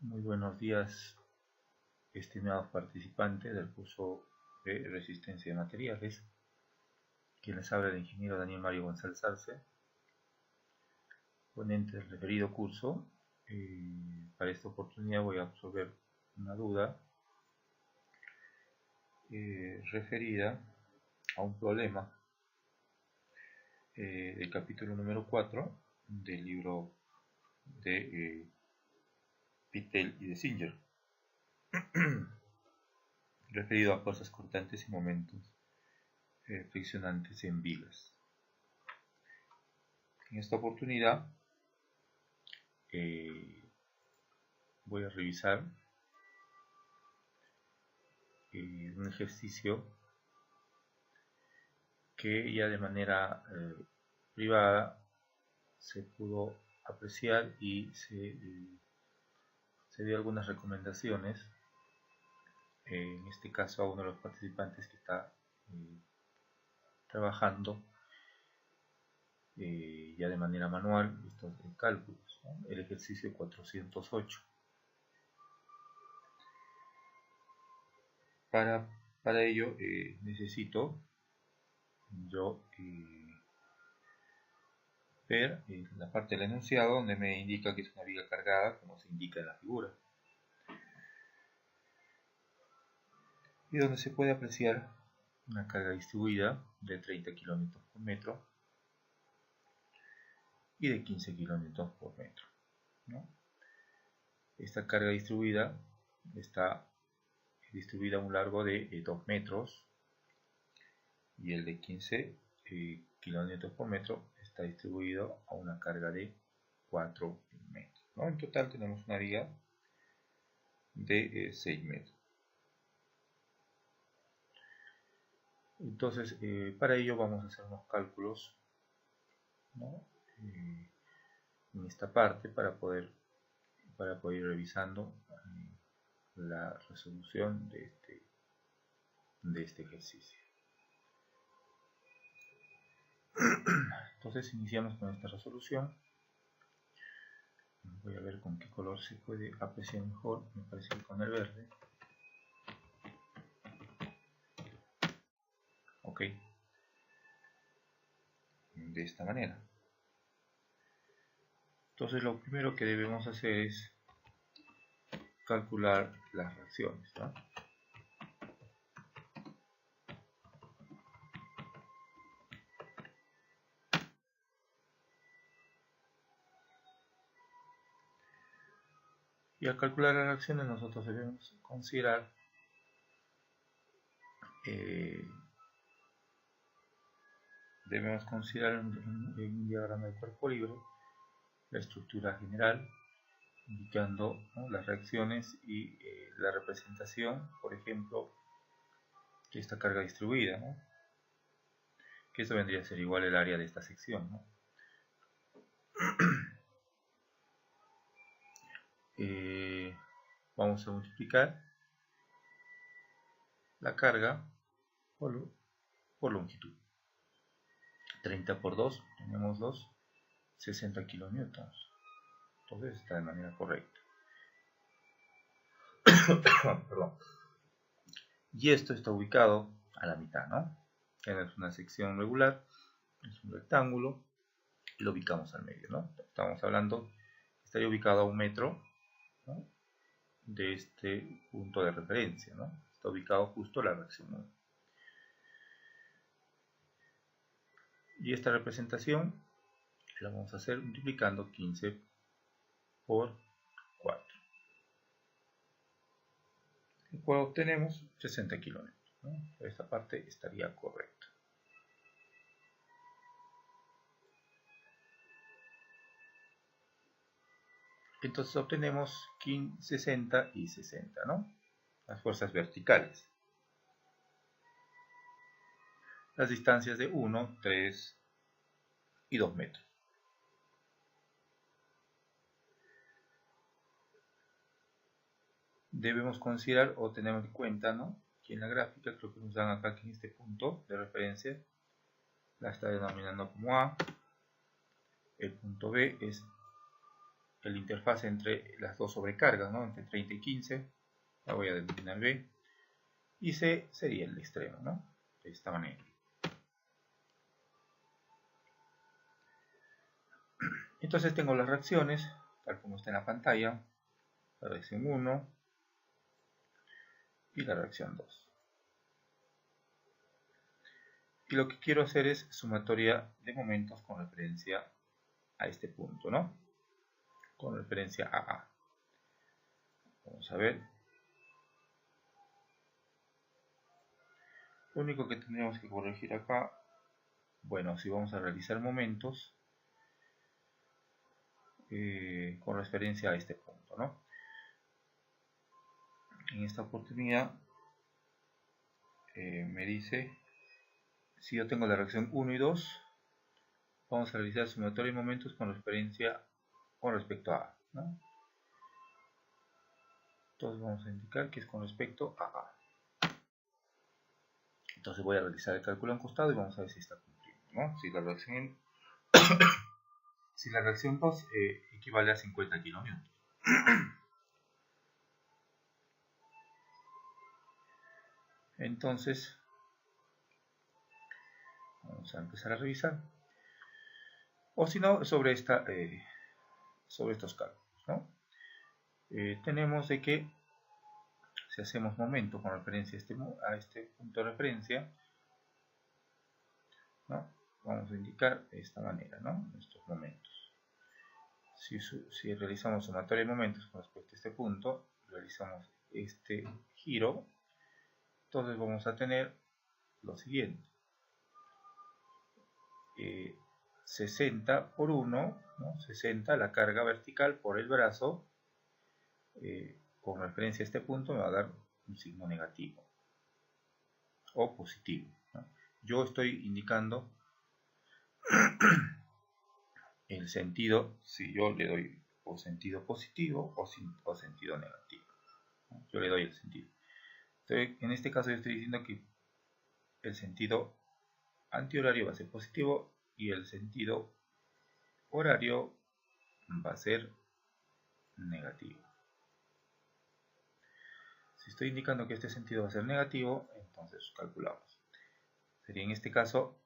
Muy buenos días, estimados participantes del curso de Resistencia de Materiales. Quien les habla el ingeniero Daniel Mario González Arce, ponente del referido curso. Para esta oportunidad voy a resolver una duda referida a un problema del capítulo número 4 del libro de Pittel y de Singer, referido a fuerzas cortantes y momentos friccionantes en vigas. En esta oportunidad voy a revisar un ejercicio que ya de manera privada se pudo apreciar y se dio algunas recomendaciones, en este caso a uno de los participantes que está trabajando ya de manera manual estos cálculos, ¿no? El ejercicio 408. Para ello necesito yo ver la parte del enunciado donde me indica que es una viga cargada, como se indica en la figura, y donde se puede apreciar una carga distribuida de 30 kN por metro y de 15 kN por metro, ¿no? Esta carga distribuida está distribuida a un largo de 2 metros y el de 15 kN por metro está distribuido a una carga de 4 metros, ¿no? En total tenemos una viga de 6 metros. Entonces, para ello vamos a hacer unos cálculos, ¿no? En esta parte para poder ir revisando la resolución de este ejercicio. Entonces iniciamos con esta resolución. Voy a ver con qué color se puede apreciar mejor. Me parece que con el verde. Ok, de esta manera. Entonces lo primero que debemos hacer es calcular las reacciones, ¿no? Y al calcular las reacciones nosotros debemos considerar en un diagrama de cuerpo libre la estructura general, indicando, ¿no?, las reacciones y la representación, por ejemplo, de esta carga distribuida, ¿no? Que esto vendría a ser igual el área de esta sección, ¿no? Vamos a multiplicar la carga por longitud. 30 por 2, tenemos 2, 60 kilonewtons. Entonces está de manera correcta. Perdón. Y esto está ubicado a la mitad, ¿no? Es una sección regular, es un rectángulo, y lo ubicamos al medio, ¿no? Estamos hablando, estaría ubicado a 1 metro, ¿no?, de este punto de referencia, ¿no? Está ubicado justo la reacción 1. Y esta representación la vamos a hacer multiplicando 15 por 4. El cual obtenemos 60 kilómetros, ¿no? Esta parte estaría correcta. Entonces obtenemos 60 y 60, ¿no? Las fuerzas verticales. Las distancias de 1, 3 y 2 metros. Debemos considerar o tener en cuenta, ¿no?, que en la gráfica, creo que nos dan acá que en este punto de referencia la está denominando como A. El punto B es el interfaz entre las dos sobrecargas, ¿no? Entre 30 y 15, la voy a denominar B, y C sería el extremo, ¿no? De esta manera. Entonces tengo las reacciones, tal como está en la pantalla, la reacción 1 y la reacción 2. Y lo que quiero hacer es sumatoria de momentos con referencia a este punto, ¿no? Con referencia a A. Vamos a ver. Lo único que tendríamos que corregir acá, bueno, si vamos a realizar momentos con referencia a este punto, ¿no? En esta oportunidad me dice, si yo tengo la reacción 1 y 2, vamos a realizar sumatoria de momentos con referencia con respecto a A, ¿no? Entonces vamos a indicar que es con respecto a A. Entonces voy a realizar el cálculo en costado y vamos a ver si está cumpliendo, ¿no? Si la reacción 2 equivale a 50 kN. Entonces vamos a empezar a revisar. O si no, sobre estos cálculos, ¿no? Tenemos de que si hacemos momento con referencia a este punto de referencia, ¿no? Vamos a indicar de esta manera, ¿no? Nuestros momentos. Si realizamos sumatoria de momentos con respecto a este punto, realizamos este giro, entonces vamos a tener lo siguiente. 60 por 1, ¿no? 60 la carga vertical por el brazo, con referencia a este punto me va a dar un signo negativo o positivo, ¿no? Yo estoy indicando el sentido, si yo le doy o sentido positivo o sentido negativo, ¿no? Yo le doy el sentido. Entonces, en este caso yo estoy diciendo que el sentido antihorario va a ser positivo y el sentido horario va a ser negativo. Si estoy indicando que este sentido va a ser negativo, entonces calculamos. Sería en este caso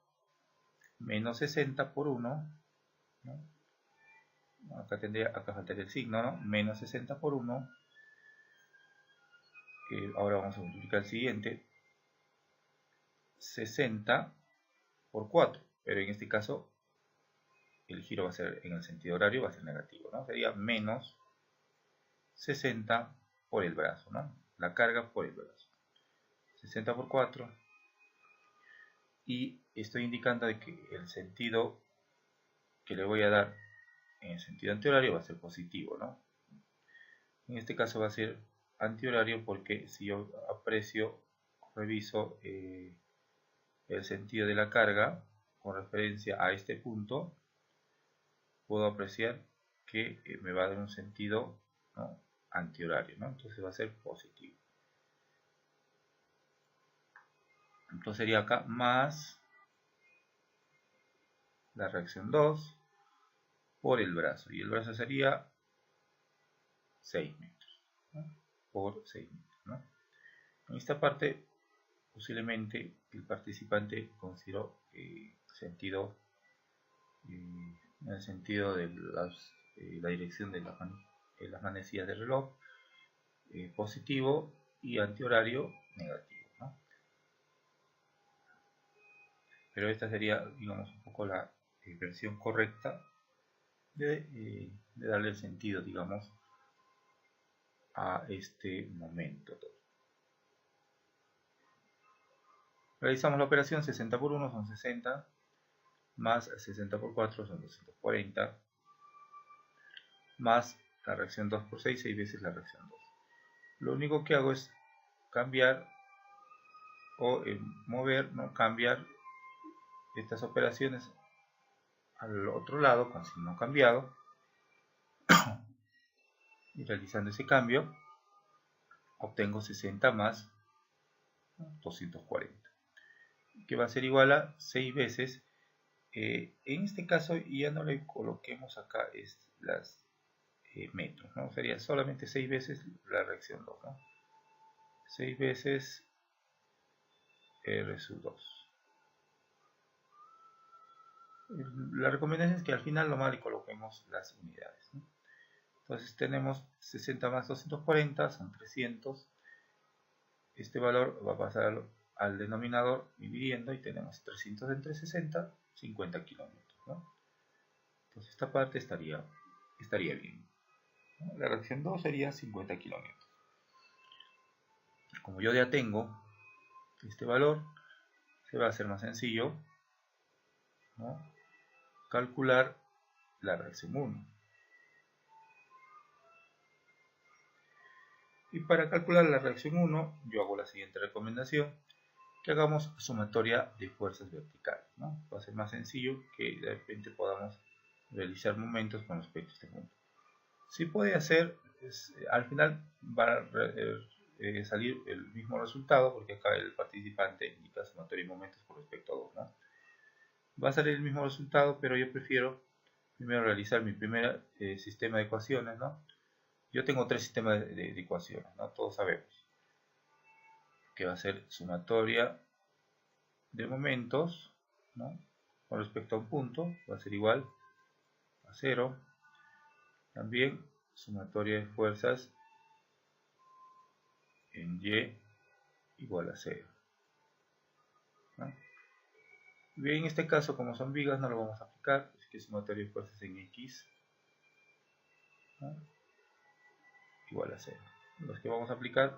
menos 60 por 1, ¿no? Acá faltaría el signo, ¿no? Menos 60 por 1. Ahora vamos a multiplicar el siguiente. 60 por 4. Pero en este caso el giro va a ser en el sentido horario, va a ser negativo, ¿no? Sería menos 60 por el brazo, ¿no? La carga por el brazo. 60 por 4. Y estoy indicando de que el sentido que le voy a dar en el sentido antihorario va a ser positivo, ¿no? En este caso va a ser antihorario porque si yo reviso el sentido de la carga con referencia a este punto, puedo apreciar que me va a dar un sentido, ¿no?, antihorario, ¿no? Entonces va a ser positivo. Entonces sería acá más la reacción 2 por el brazo, y el brazo sería 6 metros, ¿no?, por 6 metros, ¿no? En esta parte posiblemente el participante consideró sentido en el sentido de la dirección de las manecillas del reloj positivo y antihorario negativo, ¿no? Pero esta sería, digamos, un poco la versión correcta de darle el sentido, digamos, a este momento. Realizamos la operación. 60 por 1 son 60, más 60 por 4 son 240, más la reacción 2 por 6, 6 veces la reacción 2. Lo único que hago es cambiar o mover, ¿no?, cambiar estas operaciones al otro lado con signo cambiado, y realizando ese cambio obtengo 60 más 240, que va a ser igual a 6 veces. En este caso ya no le coloquemos acá las metros, ¿no? Sería solamente 6 veces la reacción 2, ¿no? 6 veces R sub 2. La recomendación es que al final nomás le coloquemos las unidades, ¿no? Entonces tenemos 60 más 240, son 300. Este valor va a pasar al denominador dividiendo y tenemos 300 entre 60, 50 kilómetros, ¿no? Entonces esta parte estaría bien, ¿no? La reacción 2 sería 50 kilómetros. Como yo ya tengo este valor, se va a hacer más sencillo, ¿no?, calcular la reacción 1. Y para calcular la reacción 1, yo hago la siguiente recomendación: que hagamos sumatoria de fuerzas verticales, ¿no? Va a ser más sencillo que de repente podamos realizar momentos con respecto a este punto. Si puede hacer, al final va a salir el mismo resultado, porque acá el participante indica sumatoria de momentos con respecto a 2, ¿no? Va a salir el mismo resultado, pero yo prefiero primero realizar mi primer sistema de ecuaciones, ¿no? Yo tengo 3 sistemas de ecuaciones, ¿no? Todos sabemos que va a ser sumatoria de momentos, ¿no?, con respecto a un punto, va a ser igual a 0. También sumatoria de fuerzas en Y igual a 0, ¿no? Bien, en este caso, como son vigas, no lo vamos a aplicar, así que sumatoria de fuerzas en X, ¿no?, igual a 0. Los que vamos a aplicar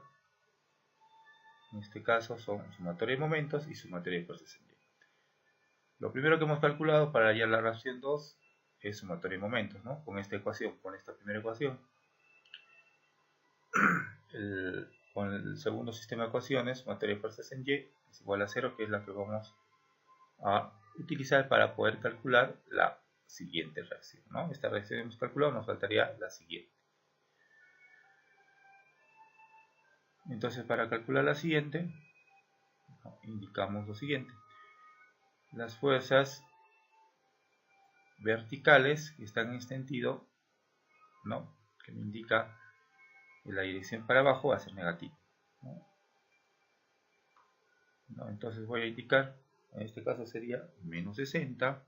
en este caso son sumatoria de momentos y sumatoria de fuerzas en Y. Lo primero que hemos calculado para hallar la reacción 2 es sumatoria de momentos, ¿no? Con esta ecuación, con esta primera ecuación. Con el segundo sistema de ecuaciones, sumatoria de fuerzas en Y es igual a 0, que es la que vamos a utilizar para poder calcular la siguiente reacción, ¿no? Esta reacción hemos calculado, nos faltaría la siguiente. Entonces, para calcular la siguiente, indicamos lo siguiente: las fuerzas verticales que están en este sentido, ¿no?, que me indica que la dirección para abajo va a ser negativa, ¿no? Entonces voy a indicar, en este caso sería menos 60,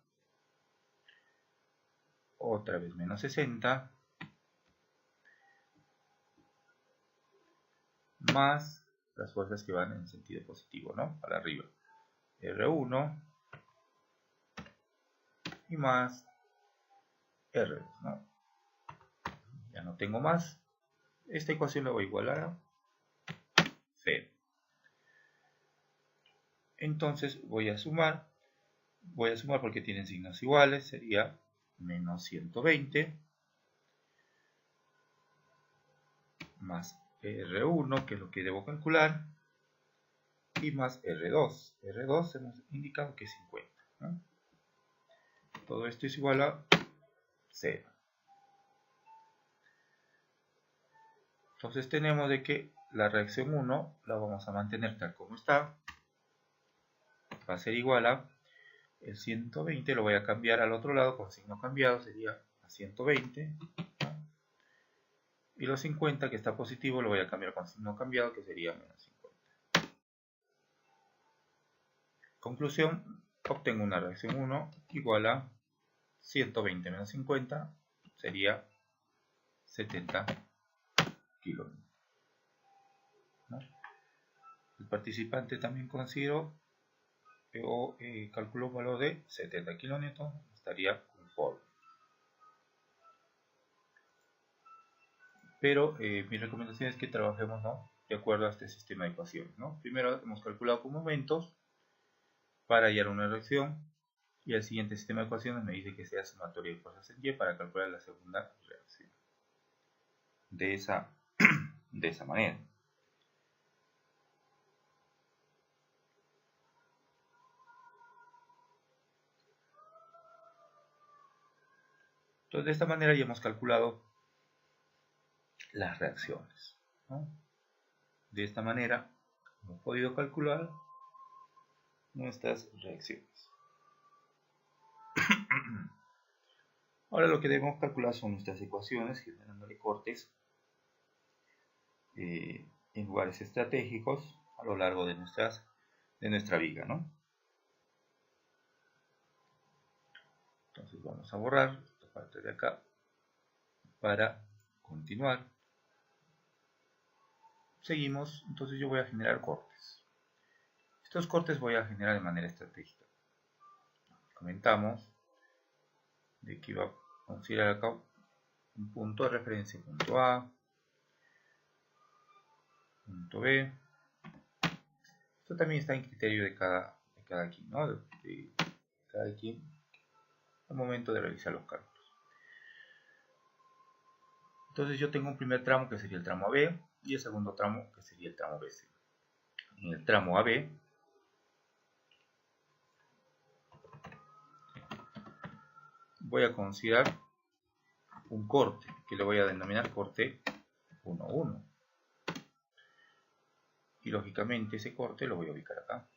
otra vez menos 60, más las fuerzas que van en sentido positivo, ¿no?, para arriba, R1, y más R2, ¿no? Ya no tengo más. Esta ecuación la voy a igualar a 0. Entonces voy a sumar porque tienen signos iguales, sería menos 120 más R1, que es lo que debo calcular, y más R2. R2 hemos indicado que es 50, ¿no? Todo esto es igual a 0. Entonces tenemos de que la reacción 1 la vamos a mantener tal como está. Va a ser igual a el 120, lo voy a cambiar al otro lado con signo cambiado, sería a 120, ¿no? Y los 50, que está positivo, lo voy a cambiar con signo cambiado, que sería menos 50. Conclusión: obtengo una reacción 1 igual a 120 menos 50, sería 70 kilómetros, ¿no? El participante también consideró o calculó un valor de 70 kilómetros, estaría conforme. Pero mi recomendación es que trabajemos, ¿no?, de acuerdo a este sistema de ecuaciones, ¿no? Primero hemos calculado con momentos para hallar una reacción, y el siguiente sistema de ecuaciones me dice que sea sumatoria de fuerzas en Y para calcular la segunda reacción. De esa manera. Entonces, de esta manera ya hemos calculado las reacciones, ¿no? De esta manera hemos podido calcular nuestras reacciones. Ahora lo que debemos calcular son nuestras ecuaciones, generándole cortes en lugares estratégicos a lo largo de nuestra viga, ¿no? Entonces vamos a borrar esta parte de acá para continuar. Seguimos, entonces yo voy a generar cortes. Estos cortes voy a generar de manera estratégica. Comentamos de que iba a considerar acá un punto de referencia, punto A, punto B. Esto también está en criterio de cada quien, ¿no? De cada quien al momento de realizar los cálculos. Entonces yo tengo un primer tramo que sería el tramo AB y el segundo tramo que sería el tramo BC. En el tramo AB voy a considerar un corte que le voy a denominar corte 1,1. Y lógicamente ese corte lo voy a ubicar acá.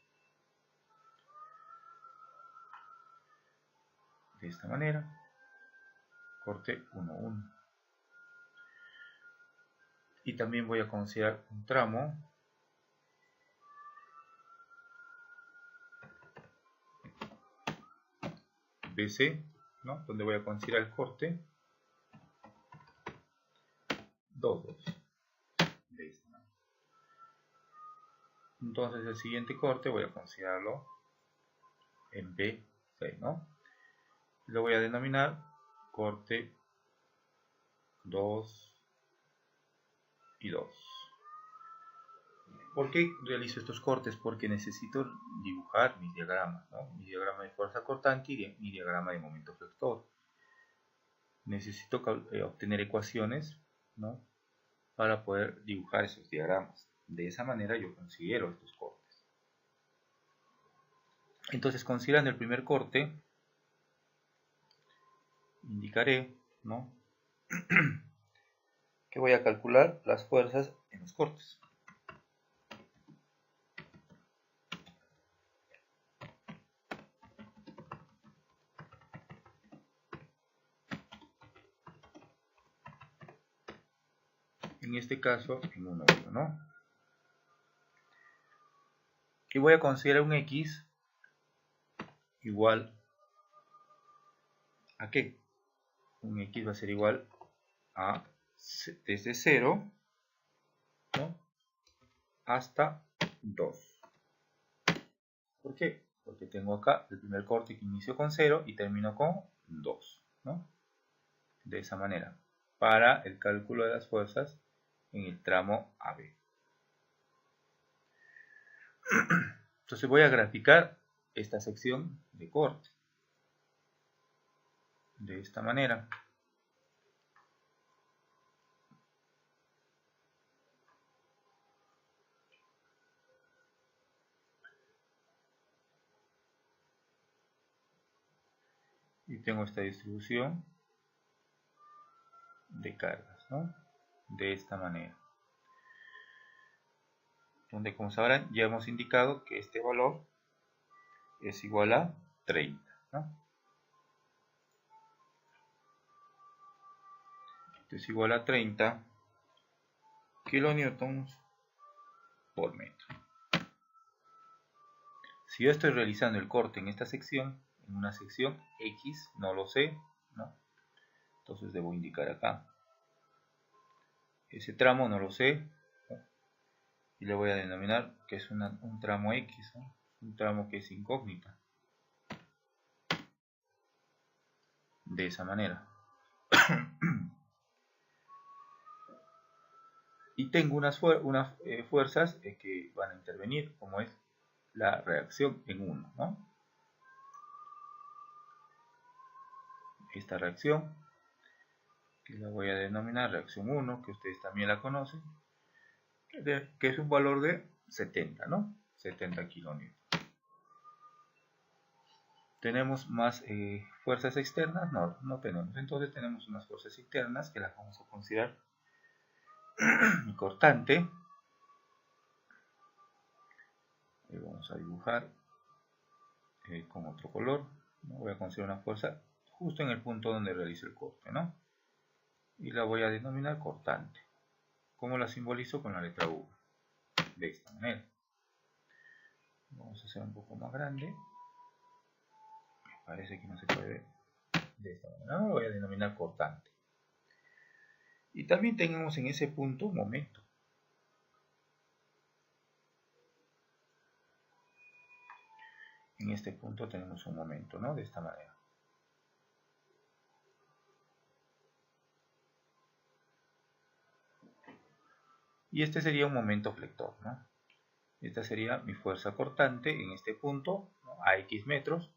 De esta manera, corte 1,1. Y también voy a considerar un tramo BC, ¿no? Donde voy a considerar el corte 2,2. Entonces el siguiente corte voy a considerarlo en B6, ¿no? Lo voy a denominar corte 2 y 2. ¿Por qué realizo estos cortes? Porque necesito dibujar mis diagramas, ¿no? Mi diagrama de fuerza cortante y mi diagrama de momento flector. Necesito obtener ecuaciones, ¿no? Para poder dibujar esos diagramas. De esa manera yo considero estos cortes. Entonces, considerando el primer corte, indicaré, ¿no? que voy a calcular las fuerzas en los cortes. En este caso, en 1,1, ¿no? Y voy a considerar un X igual ¿a qué? Un X va a ser igual a desde 0, ¿no? hasta 2. ¿Por qué? Porque tengo acá el primer corte que inicio con 0 y termino con 2, ¿no? De esa manera, para el cálculo de las fuerzas en el tramo AB. Entonces voy a graficar esta sección de corte de esta manera. Y tengo esta distribución de cargas, ¿no? De esta manera. Donde, como sabrán, ya hemos indicado que este valor es igual a 30, ¿no? Esto es igual a 30 kilonewtons por metro. Si yo estoy realizando el corte en esta sección, en una sección X, no lo sé, ¿no? Entonces debo indicar acá. Ese tramo no lo sé, ¿no? Y le voy a denominar que es un tramo X, ¿no? Un tramo que es incógnita. De esa manera. Y tengo unas fuerzas que van a intervenir, como es la reacción en 1, ¿no? Esta reacción, que la voy a denominar reacción 1, que ustedes también la conocen, que es un valor de 70, ¿no? 70 kilonewtons. ¿Tenemos más fuerzas externas? No, no tenemos. Entonces tenemos unas fuerzas internas que las vamos a considerar cortante. Vamos a dibujar con otro color. Voy a considerar una fuerza justo en el punto donde realizo el corte, ¿no? Y la voy a denominar cortante. ¿Cómo la simbolizo? Con la letra V, de esta manera. Vamos a hacer un poco más grande. Me parece que no se puede ver. De esta manera, lo voy a denominar cortante. Y también tenemos en ese punto un momento. En este punto tenemos un momento, ¿no? De esta manera. Y este sería un momento flector, ¿no? Esta sería mi fuerza cortante en este punto, ¿no? A X metros,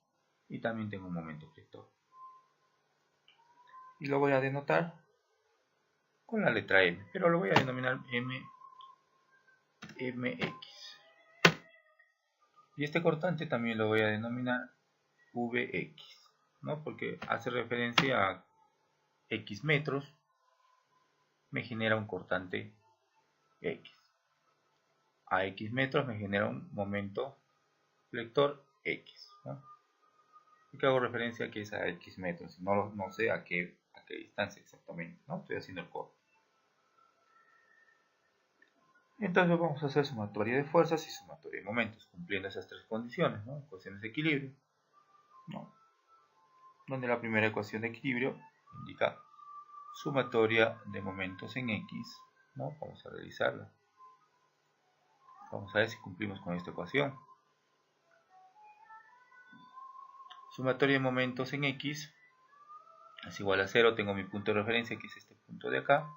y también tengo un momento flector. Y lo voy a denotar con la letra M, pero lo voy a denominar MX. Y este cortante también lo voy a denominar VX, ¿no? Porque hace referencia a X metros, me genera un cortante X. A X metros me genera un momento flector X, ¿no? Y que hago referencia a que es a X metros, no sé a qué distancia exactamente, ¿no? Estoy haciendo el corte. Entonces vamos a hacer sumatoria de fuerzas y sumatoria de momentos, cumpliendo esas tres condiciones, ¿no? Ecuaciones de equilibrio, ¿no? Donde la primera ecuación de equilibrio indica sumatoria de momentos en X, ¿no? Vamos a realizarla. Vamos a ver si cumplimos con esta ecuación. Sumatoria de momentos en X es igual a 0. Tengo mi punto de referencia, que es este punto de acá,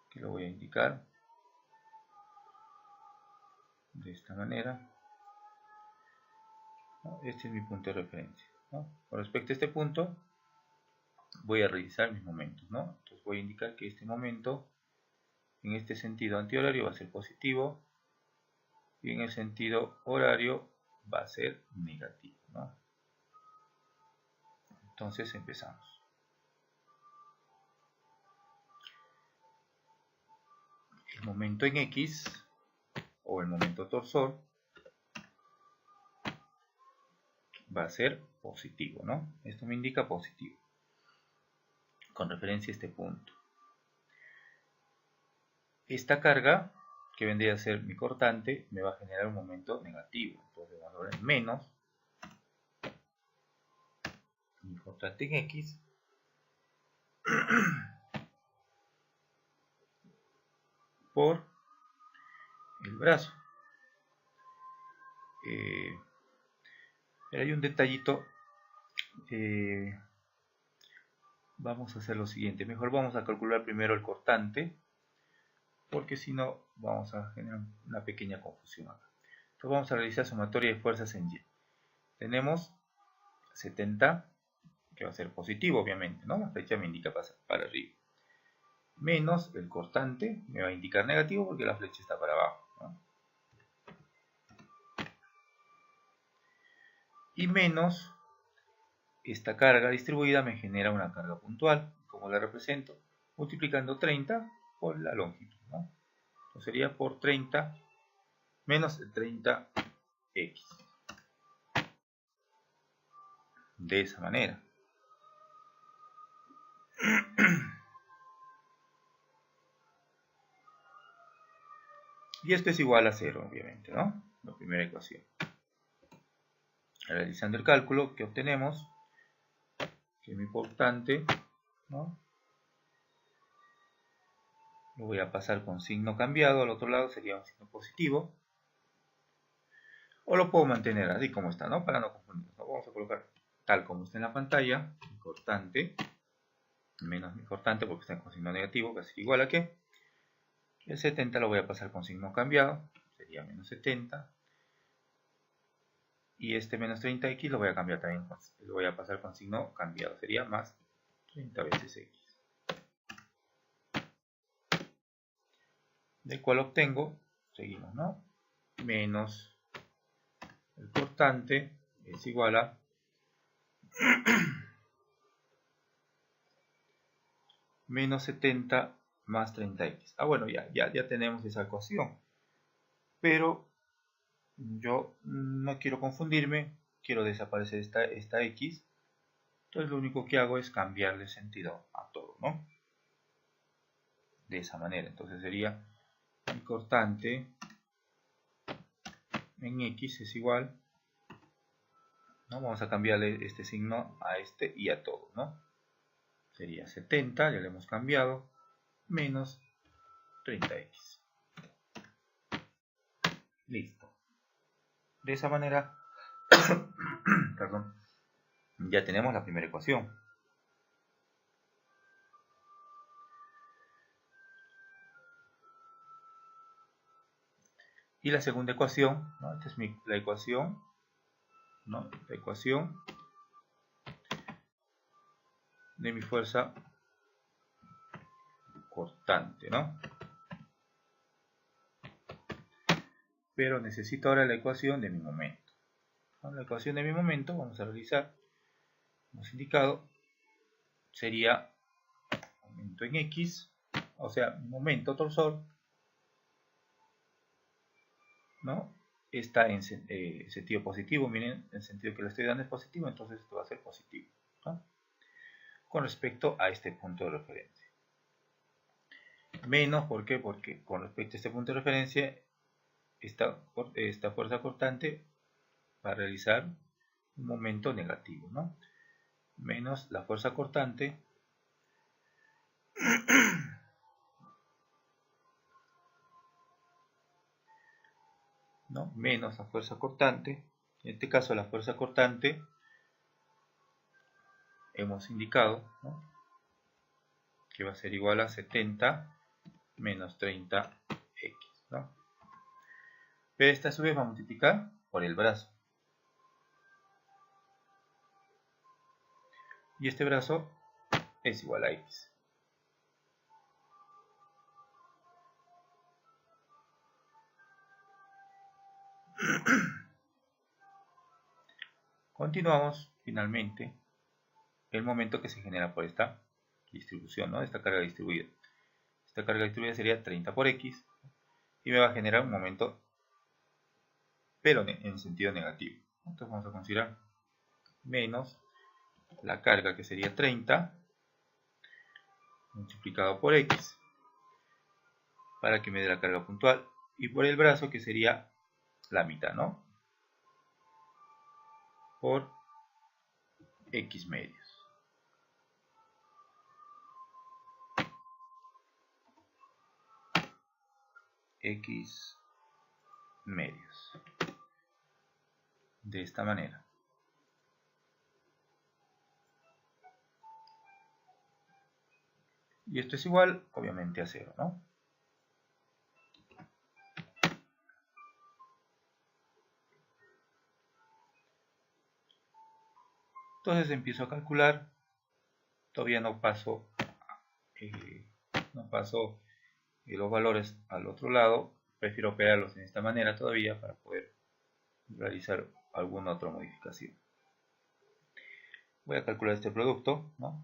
que lo voy a indicar de esta manera, ¿no? Este es mi punto de referencia, ¿no? Con respecto a este punto voy a realizar mis momentos, ¿no? Entonces voy a indicar que este momento en este sentido antihorario va a ser positivo y en el sentido horario va a ser negativo, ¿no? Entonces empezamos. El momento en X o el momento torsor va a ser positivo, ¿no? Esto me indica positivo con referencia a este punto. Esta carga, que vendría a ser mi cortante, me va a generar un momento negativo. Entonces vamos a ver menos mi cortante en X por el brazo. Hay un detallito. Vamos a hacer lo siguiente. Mejor vamos a calcular primero el cortante, porque si no vamos a generar una pequeña confusión acá. Entonces vamos a realizar sumatoria de fuerzas en Y. Tenemos 70, que va a ser positivo obviamente, ¿no? La flecha me indica para arriba. Menos el cortante, me va a indicar negativo porque la flecha está para abajo, ¿no? Y menos esta carga distribuida me genera una carga puntual. ¿Cómo la represento? Multiplicando 30 por la longitud, ¿no? Entonces sería por 30 menos el 30x. De esa manera. Y esto es igual a 0, obviamente, ¿no? La primera ecuación. Realizando el cálculo, que obtenemos? Que mi cortante, ¿no? Lo voy a pasar con signo cambiado, al otro lado sería un signo positivo. O lo puedo mantener así como está, ¿no? Para no confundirnos, ¿no? Vamos a colocar tal como está en la pantalla, mi cortante, menos mi cortante porque está con signo negativo, que es igual a ¿qué? El 70 lo voy a pasar con signo cambiado, sería menos 70. Y este menos 30x lo voy a cambiar también, lo voy a pasar con signo cambiado, sería más 30 veces x. Del cual obtengo, seguimos, ¿no? Menos el cortante es igual a menos 70 más 30x. Ah, bueno, ya tenemos esa ecuación. Pero yo no quiero confundirme, quiero desaparecer esta x. Entonces lo único que hago es cambiarle sentido a todo, ¿no? De esa manera. Entonces sería mi cortante en X es igual, ¿no? Vamos a cambiarle este signo a este y a todo, ¿no? Sería 70, ya le hemos cambiado, menos 30x. Listo. De esa manera, perdón, ya tenemos la primera ecuación. Y la segunda ecuación, ¿no? Esta es la ecuación, ¿no? La ecuación de mi fuerza cortante, ¿no? Pero necesito ahora la ecuación de mi momento. La ecuación de mi momento, vamos a realizar, hemos indicado, sería momento en X, o sea, momento torsor, ¿no? Está en sentido positivo, miren, el sentido que le estoy dando es positivo, entonces esto va a ser positivo, ¿no? Con respecto a este punto de referencia. Menos, ¿por qué? Porque con respecto a este punto de referencia, esta fuerza cortante va a realizar un momento negativo, ¿no? Menos la fuerza cortante ¿no? Menos la fuerza cortante. En este caso la fuerza cortante hemos indicado, ¿no? Que va a ser igual a 70 menos 30x, ¿no? Pero esta a su vez va a multiplicar por el brazo. Y este brazo es igual a x. Continuamos finalmente el momento que se genera por esta distribución, ¿no? Esta carga distribuida. Esta carga distribuida sería 30 por x y me va a generar un momento, pero en sentido negativo. Entonces vamos a considerar menos la carga, que sería 30 multiplicado por x, para que me dé la carga puntual, y por el brazo, que sería la mitad, ¿no? Por x medios. X medios. De esta manera. Y esto es igual, obviamente, a 0, ¿no? Entonces empiezo a calcular. Todavía no paso los valores al otro lado. Prefiero operarlos en esta manera todavía para poder realizar alguna otra modificación. Voy a calcular este producto, ¿no?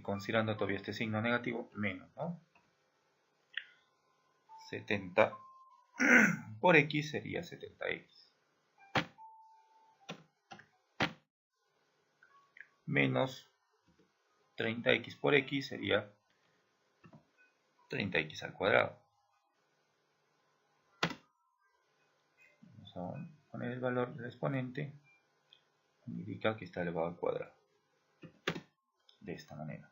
Considerando todavía este signo negativo, menos, ¿no? 70 por x sería 70x. Menos 30x por x sería 30x al cuadrado. Vamos a poner el valor del exponente, indica que está elevado al cuadrado. De esta manera.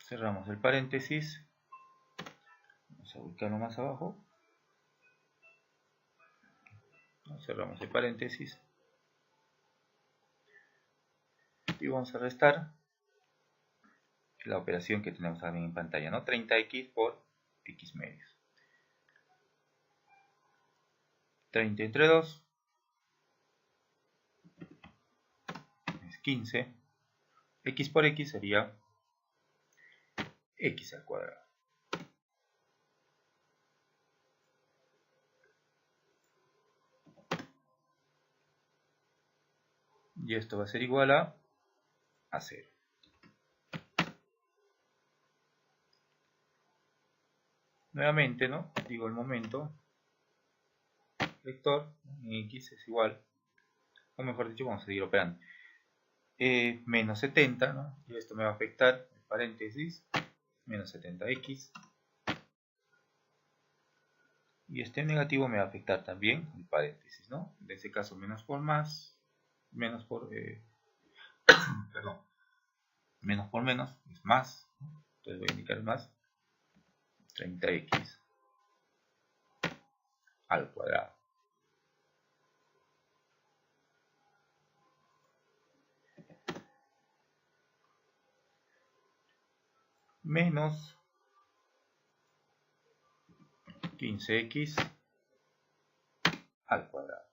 Cerramos el paréntesis. Vamos a ubicarlo más abajo. Cerramos el paréntesis. Y vamos a restar la operación que tenemos también en pantalla, ¿no? 30x por x medios. 30 entre 2 es 15. X por x sería x al cuadrado. Y esto va a ser igual a 0. Nuevamente, ¿no? Digo el momento flector en X es igual, o mejor dicho, vamos a seguir operando, menos 70, ¿no? Y esto me va a afectar, en paréntesis, menos 70x. Y este negativo me va a afectar también, en paréntesis, ¿no? En este caso, menos por más, menos por, perdón, menos por menos es más, ¿no? Entonces voy a indicar más 30x al cuadrado. Menos 15x al cuadrado.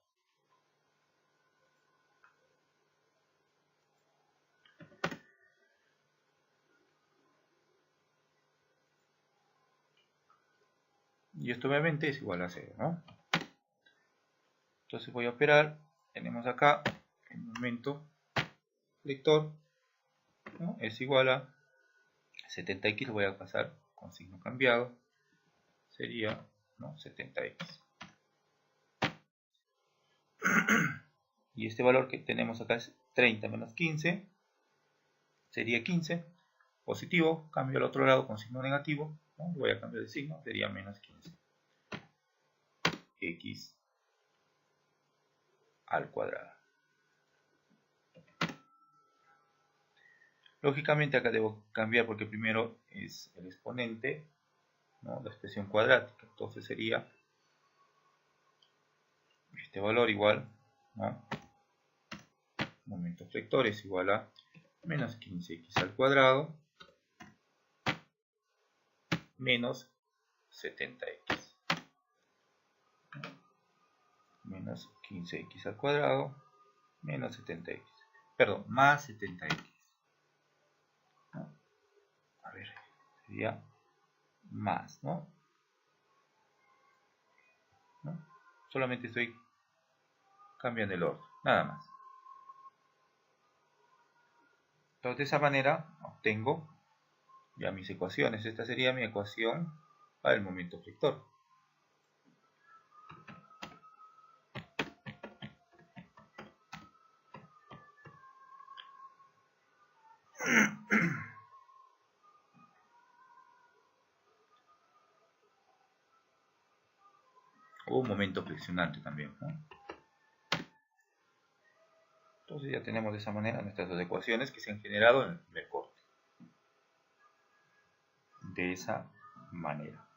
Y esto obviamente es igual a 0, ¿no? Entonces voy a operar. Tenemos acá el momento flector, ¿no? Es igual a 70x, lo voy a pasar con signo cambiado. Sería, ¿no? 70x. Y este valor que tenemos acá es 30 menos 15. Sería 15. Positivo. Cambio al otro lado con signo negativo, ¿no? Voy a cambiar de signo. Sería menos 15. X al cuadrado. Lógicamente acá debo cambiar porque primero es el exponente, ¿no? La expresión cuadrática. Entonces sería este valor igual, ¿no? Momento flector es igual a menos 15x al cuadrado menos 70x. Menos 15x al cuadrado menos 70x. Perdón, más 70x. ¿No? A ver, sería más, ¿no? Solamente estoy cambiando el orden, nada más. Entonces de esa manera obtengo ya mis ecuaciones. Esta sería mi ecuación para el momento flector. O un momento flexionante también, ¿no? Entonces ya tenemos de esa manera nuestras dos ecuaciones que se han generado en el primer corte. De esa manera.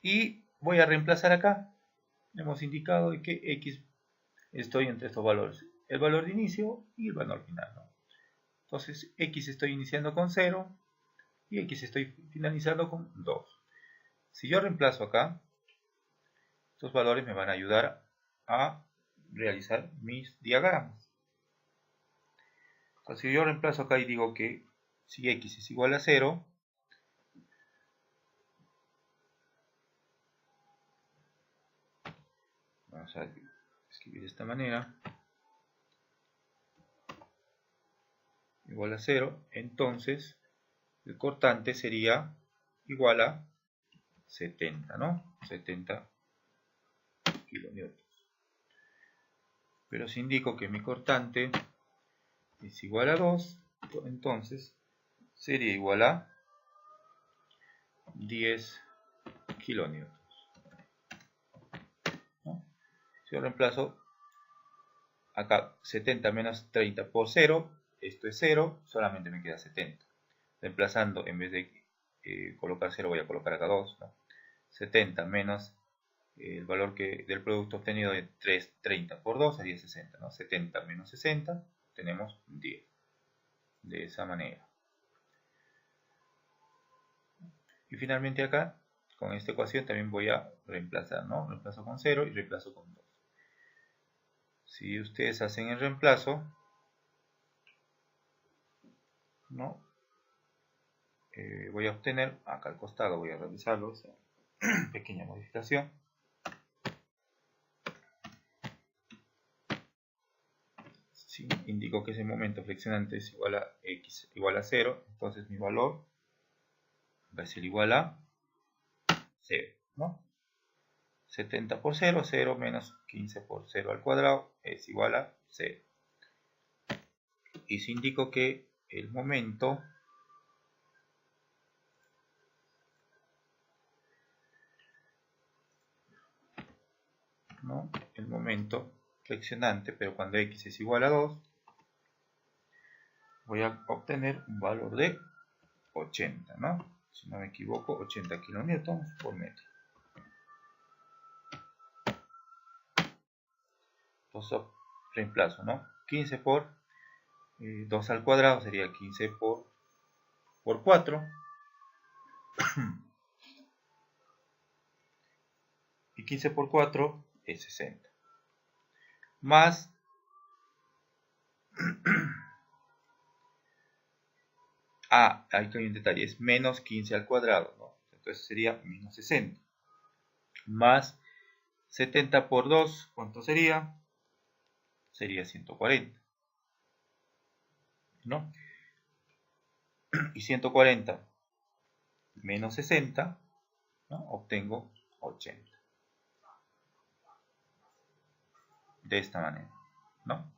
Y voy a reemplazar acá. Hemos indicado que X estoy entre estos valores. El valor de inicio y el valor final, ¿no? Entonces X estoy iniciando con 0 y X estoy finalizando con 2. Si yo reemplazo acá, estos valores me van a ayudar a realizar mis diagramas. Entonces si yo reemplazo acá y digo que si X es igual a 0, vamos a escribir de esta manera, igual a 0, entonces el cortante sería igual a 70, ¿no? 70 kilonewtons. Pero si indico que mi cortante es igual a 2, entonces sería igual a 10 kilonewtons, ¿no? Si yo reemplazo acá 70 menos 30 por 0, esto es 0, solamente me queda 70. Reemplazando, en vez de colocar 0, voy a colocar acá 2, ¿no? 70 menos el valor del producto obtenido de 30 por 2 sería 60, ¿no? 70 menos 60, tenemos 10. De esa manera. Y finalmente acá, con esta ecuación también voy a reemplazar, ¿no? Reemplazo con 0 y reemplazo con 2. Si ustedes hacen el reemplazo, ¿no? Voy a obtener, acá al costado voy a realizarlo, esa pequeña modificación. Si indico que ese momento flexionante es igual a x igual a 0, entonces mi valor va a ser igual a 0, ¿no? 70 por 0, 0 menos 15 por 0 al cuadrado es igual a 0. Y se indicó que el momento ¿no? El momento flexionante, pero cuando x es igual a 2, voy a obtener un valor de 80, ¿no? Si no me equivoco, 80 kilonewtons por metro. Entonces reemplazo, ¿no? 15 por 2 al cuadrado sería 15 por 4. Y 15 por 4 es 60. Más hay que hay un detalle, es menos 15 al cuadrado, ¿no? Entonces sería menos 60. Más 70 por 2, ¿cuánto sería? Sería 140, ¿no? Y 140 menos 60, ¿no? Obtengo 80. De esta manera, ¿no?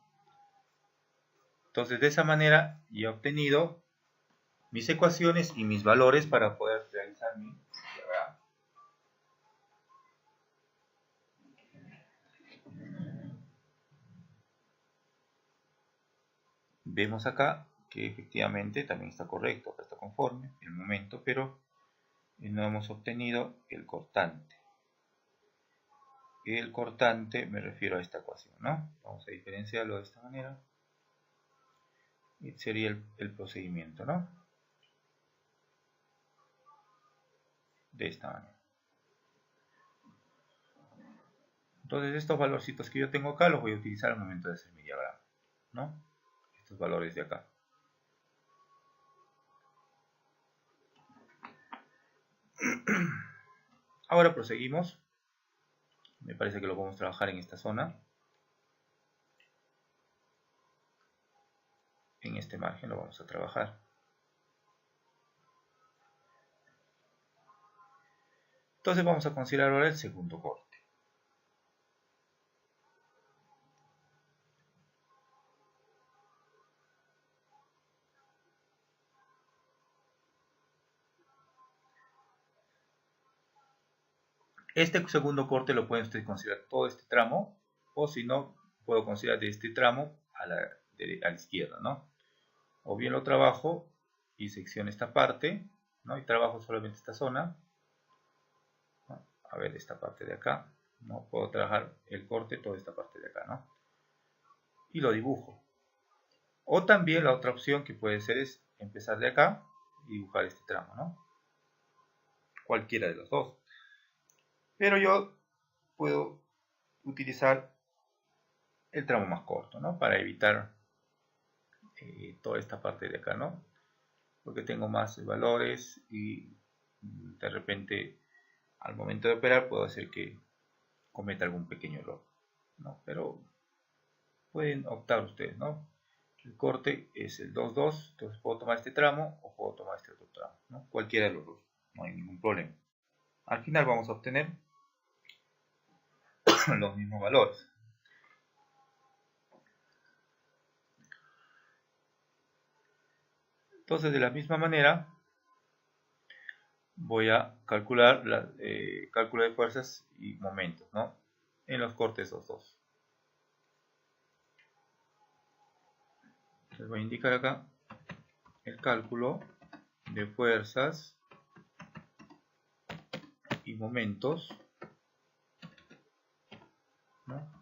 Entonces de esa manera ya he obtenido mis ecuaciones y mis valores para poder realizar mi diagrama. Vemos acá que efectivamente también está correcto, acá está conforme el momento, pero no hemos obtenido el cortante. El cortante me refiero a esta ecuación, ¿no? Vamos a diferenciarlo de esta manera. Y sería el procedimiento, ¿no? De esta manera. Entonces estos valorcitos que yo tengo acá los voy a utilizar al momento de hacer mi diagrama, ¿no? Estos valores de acá. Ahora proseguimos. Me parece que lo podemos trabajar en esta zona. En este margen lo vamos a trabajar. Entonces vamos a considerar ahora el segundo corte. Este segundo corte lo pueden ustedes considerar todo este tramo, o si no, puedo considerar de este tramo a la izquierda, ¿no? O bien lo trabajo y secciono esta parte, ¿no? Y trabajo solamente esta zona, ¿no? A ver, esta parte de acá, ¿no? Puedo trabajar el corte toda esta parte de acá, ¿no? Y lo dibujo. O también la otra opción que puede ser es empezar de acá y dibujar este tramo, ¿no? Cualquiera de los dos. Pero yo puedo utilizar el tramo más corto, ¿no? Para evitar toda esta parte de acá, ¿no? Porque tengo más valores y de repente al momento de operar puedo hacer que cometa algún pequeño error, ¿no? Pero pueden optar ustedes, ¿no? El corte es el 2,2, entonces puedo tomar este tramo o puedo tomar este otro tramo, ¿no? Cualquiera de los dos, no hay ningún problema. Al final vamos a obtener los mismos valores. Entonces, de la misma manera, voy a calcular cálculo de fuerzas y momentos, ¿no? En los cortes 2,2. Les voy a indicar acá el cálculo de fuerzas y momentos, ¿no?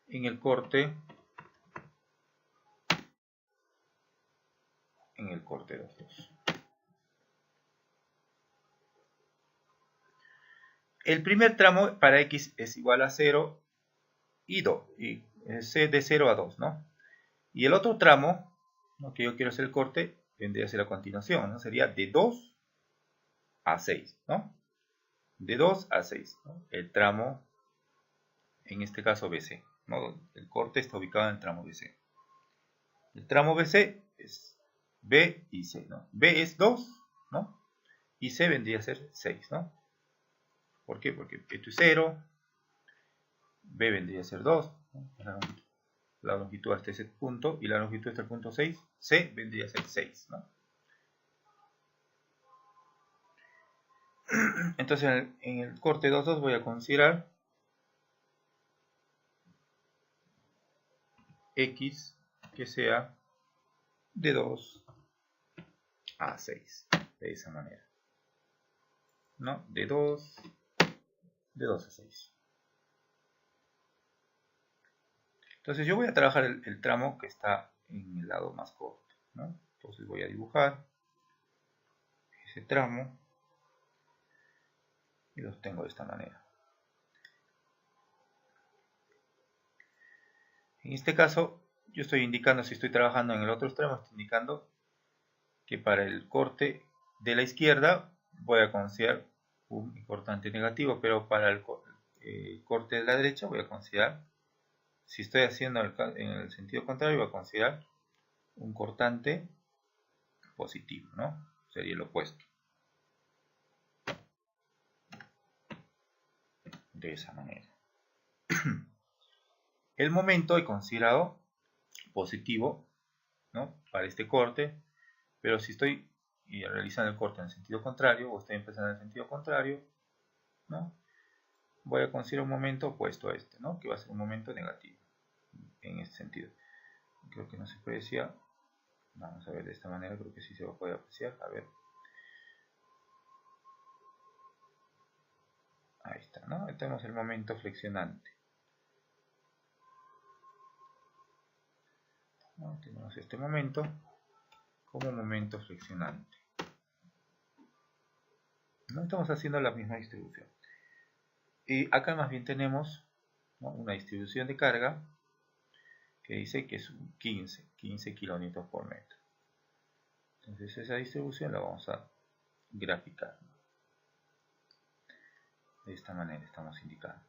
En el corte 2,2. El primer tramo para x es igual a 0 y 2, y es de 0 a 2, ¿no? Y el otro tramo, ¿no? Que yo quiero hacer el corte, vendría a ser a continuación, ¿no? Sería de 2 a 6, ¿no? De 2 a 6, ¿no? El tramo, en este caso BC, ¿no? El corte está ubicado en el tramo BC. El tramo BC es B y C, ¿no? B es 2, ¿no? y C vendría a ser 6, ¿no? ¿Por qué? Porque esto es 0, B vendría a ser 2, ¿no? La longitud hasta ese punto y la longitud hasta el punto 6, C vendría a ser 6, ¿no? Entonces en el corte 2,2 voy a considerar X que sea de 2 a 6, de esa manera, ¿no? De 2 a 6. Entonces yo voy a trabajar el tramo que está en el lado más corto, ¿no? Entonces voy a dibujar ese tramo y los tengo de esta manera. En este caso yo estoy indicando, si estoy trabajando en el otro extremo, estoy indicando que para el corte de la izquierda voy a considerar un cortante negativo, pero para el corte de la derecha voy a considerar, si estoy haciendo en el sentido contrario, voy a considerar un cortante positivo, ¿no? Sería el opuesto. De esa manera. El momento he considerado positivo, ¿no? Para este corte, pero si estoy realizando el corte en el sentido contrario, o estoy empezando en el sentido contrario, ¿no? Voy a considerar un momento opuesto a este, ¿no? Que va a ser un momento negativo, en este sentido. Creo que no se aprecia. Vamos a ver de esta manera, creo que sí se va a poder apreciar. A ver. Ahí está, ¿no? Ahí tenemos el momento flexionante. ¿No? Tenemos este momento como momento flexionante. No estamos haciendo la misma distribución. Y acá más bien tenemos, ¿no?, una distribución de carga que dice que es un 15 kilonewtons por metro. Entonces esa distribución la vamos a graficar, ¿no? De esta manera estamos indicando.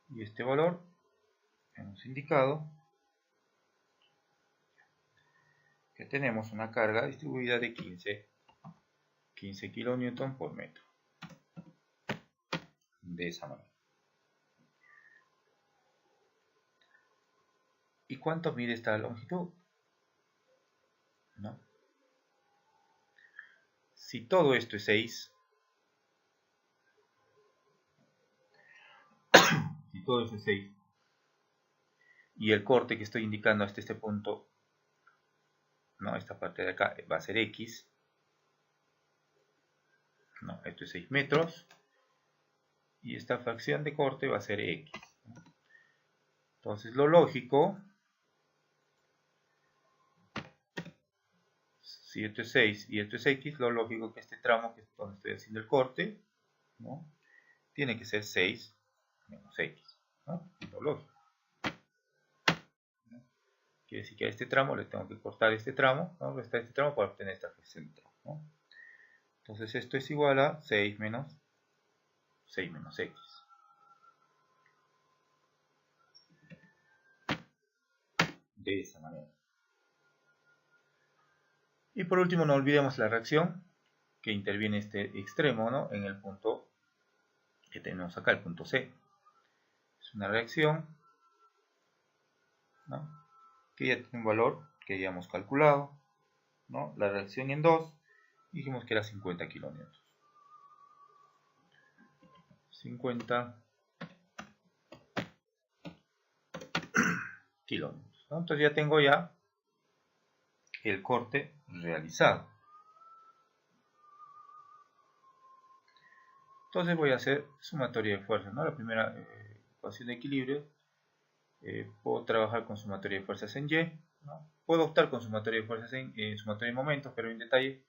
Y este valor hemos indicado que tenemos una carga distribuida de 15 kilonewtons por metro. De esa manera. ¿Y cuánto mide esta longitud? ¿No? Si todo esto es 6, si todo esto es 6, y el corte que estoy indicando hasta este punto, ¿no?, esta parte de acá va a ser X, ¿no? Esto es 6 metros, y esta fracción de corte va a ser X, ¿no? Entonces lo lógico, si esto es 6 y esto es X, lo lógico que este tramo que es donde estoy haciendo el corte, ¿no?, tiene que ser 6 menos X, ¿no? Lo lógico. Quiere decir que a este tramo le tengo que cortar este tramo, ¿no?, restar este tramo para obtener esta fracción de tramo, ¿no? Entonces esto es igual a 6 menos X. De esa manera. Y por último no olvidemos la reacción que interviene este extremo, ¿no?, en el punto que tenemos acá, el punto C. Es una reacción, ¿no?, que ya tiene un valor que ya hemos calculado, ¿no? La reacción en 2 dijimos que era 50 kilonewtons. 50 kilonewtons, ¿no? Entonces ya tengo ya el corte realizado. Entonces voy a hacer sumatoria de fuerzas, ¿no? La primera ecuación de equilibrio, puedo trabajar con sumatoria de fuerzas en Y, ¿no? Puedo optar con sumatoria de fuerzas en sumatoria de momentos, pero en detalle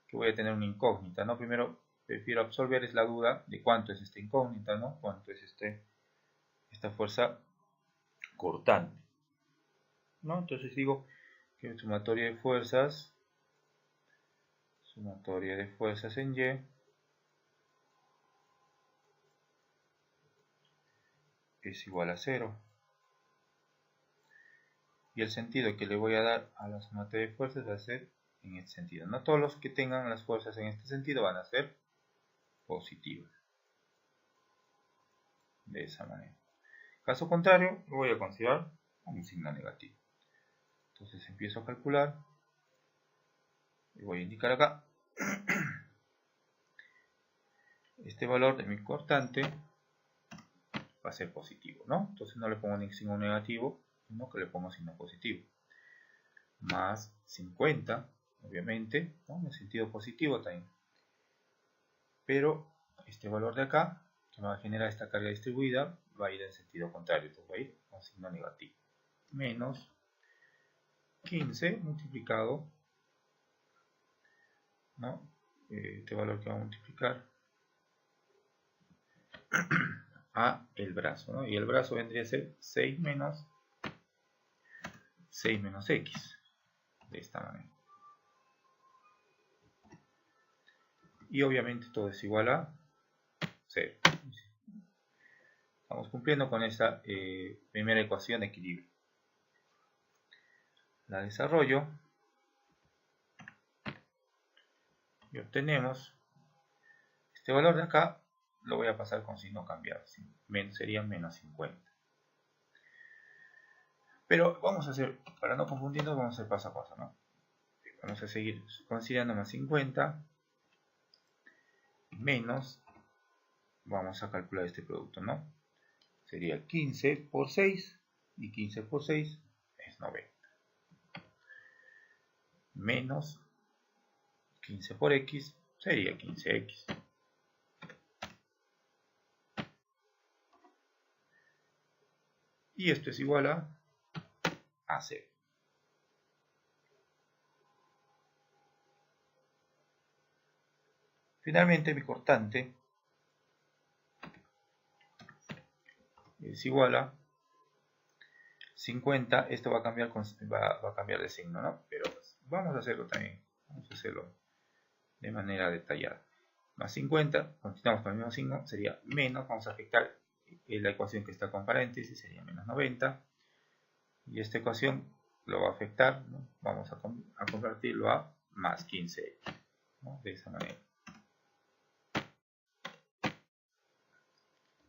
que voy a tener una incógnita, ¿no? Primero prefiero absolver es la duda de cuánto es esta incógnita, ¿no? Cuánto es esta fuerza cortante, ¿no? Entonces digo que sumatoria de fuerzas en Y es igual a 0. y el sentido que le voy a dar a la sumatoria de fuerzas va a ser en este sentido. No todos los que tengan las fuerzas en este sentido van a ser positivas. De esa manera. Caso contrario, lo voy a considerar un signo negativo. Entonces empiezo a calcular y voy a indicar acá este valor de mi cortante va a ser positivo, ¿no? Entonces no le pongo ni signo negativo, sino que le pongo signo positivo. Más 50, obviamente, ¿no? En el sentido positivo también. Pero este valor de acá, que me va a generar esta carga distribuida, va a ir en sentido contrario. Entonces va a ir con signo negativo. Menos 15 multiplicado, ¿no? Este valor que va a multiplicar a el brazo, ¿no? Y el brazo vendría a ser 6 menos x, de esta manera. Y obviamente todo es igual a 0. Estamos cumpliendo con esta primera ecuación de equilibrio. La desarrollo y obtenemos este valor de acá, lo voy a pasar con signo cambiado, sería menos 50. Pero vamos a hacer, para no confundirnos, vamos a hacer paso a paso, ¿no? Vamos a seguir considerando más 50 menos, vamos a calcular este producto, ¿no? Sería 15 por 6 y 15 por 6 es 90. Menos 15 por x sería 15x. Y esto es igual a 0. Finalmente mi cortante es igual a 50. Esto va a cambiar, va a cambiar de signo, ¿no? Pero vamos a hacerlo también. Vamos a hacerlo de manera detallada. Más 50, continuamos con el mismo signo, sería menos, vamos a afectar la ecuación que está con paréntesis, sería menos 90. Y esta ecuación lo va a afectar, ¿no? Vamos a convertirlo a más 15x, ¿no? De esa manera.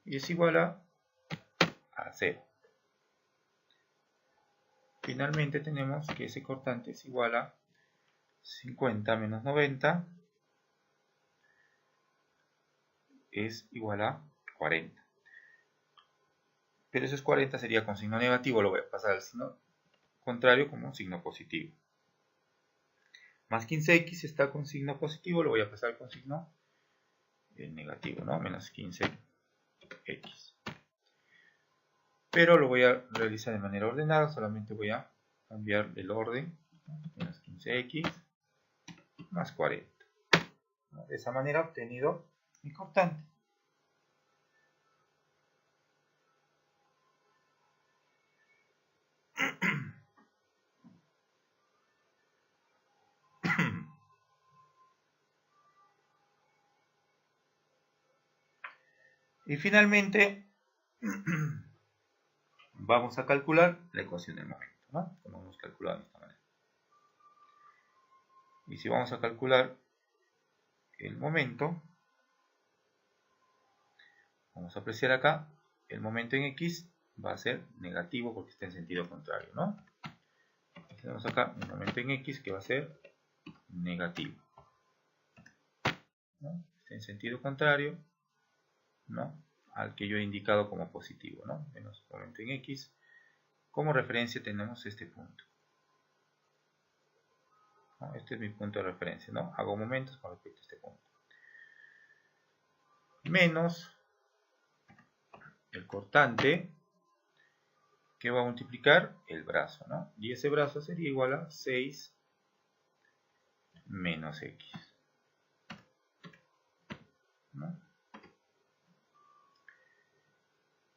Y es igual a 0. Finalmente tenemos que ese cortante es igual a 50 menos 90 es igual a 40. Pero esos 40 sería con signo negativo, lo voy a pasar al signo contrario como signo positivo. Más 15x está con signo positivo, lo voy a pasar con signo negativo, ¿no? Menos 15x. Pero lo voy a realizar de manera ordenada, solamente voy a cambiar el orden, ¿no? Menos 15x más 40. De esa manera he obtenido mi cortante. Y finalmente vamos a calcular la ecuación del momento, ¿no? Como hemos calculado de esta manera. Y si vamos a calcular el momento, vamos a apreciar acá, el momento en x va a ser negativo porque está en sentido contrario, ¿no? Tenemos acá el momento en x que va a ser negativo, ¿no? Está en sentido contrario, ¿no? Al que yo he indicado como positivo, ¿no? Menos momento en x. Como referencia tenemos este punto, ¿no? Este es mi punto de referencia, ¿no? Hago momentos con respecto a este punto. Menos el cortante que va a multiplicar el brazo, ¿no? Y ese brazo sería igual a 6 menos x, ¿no?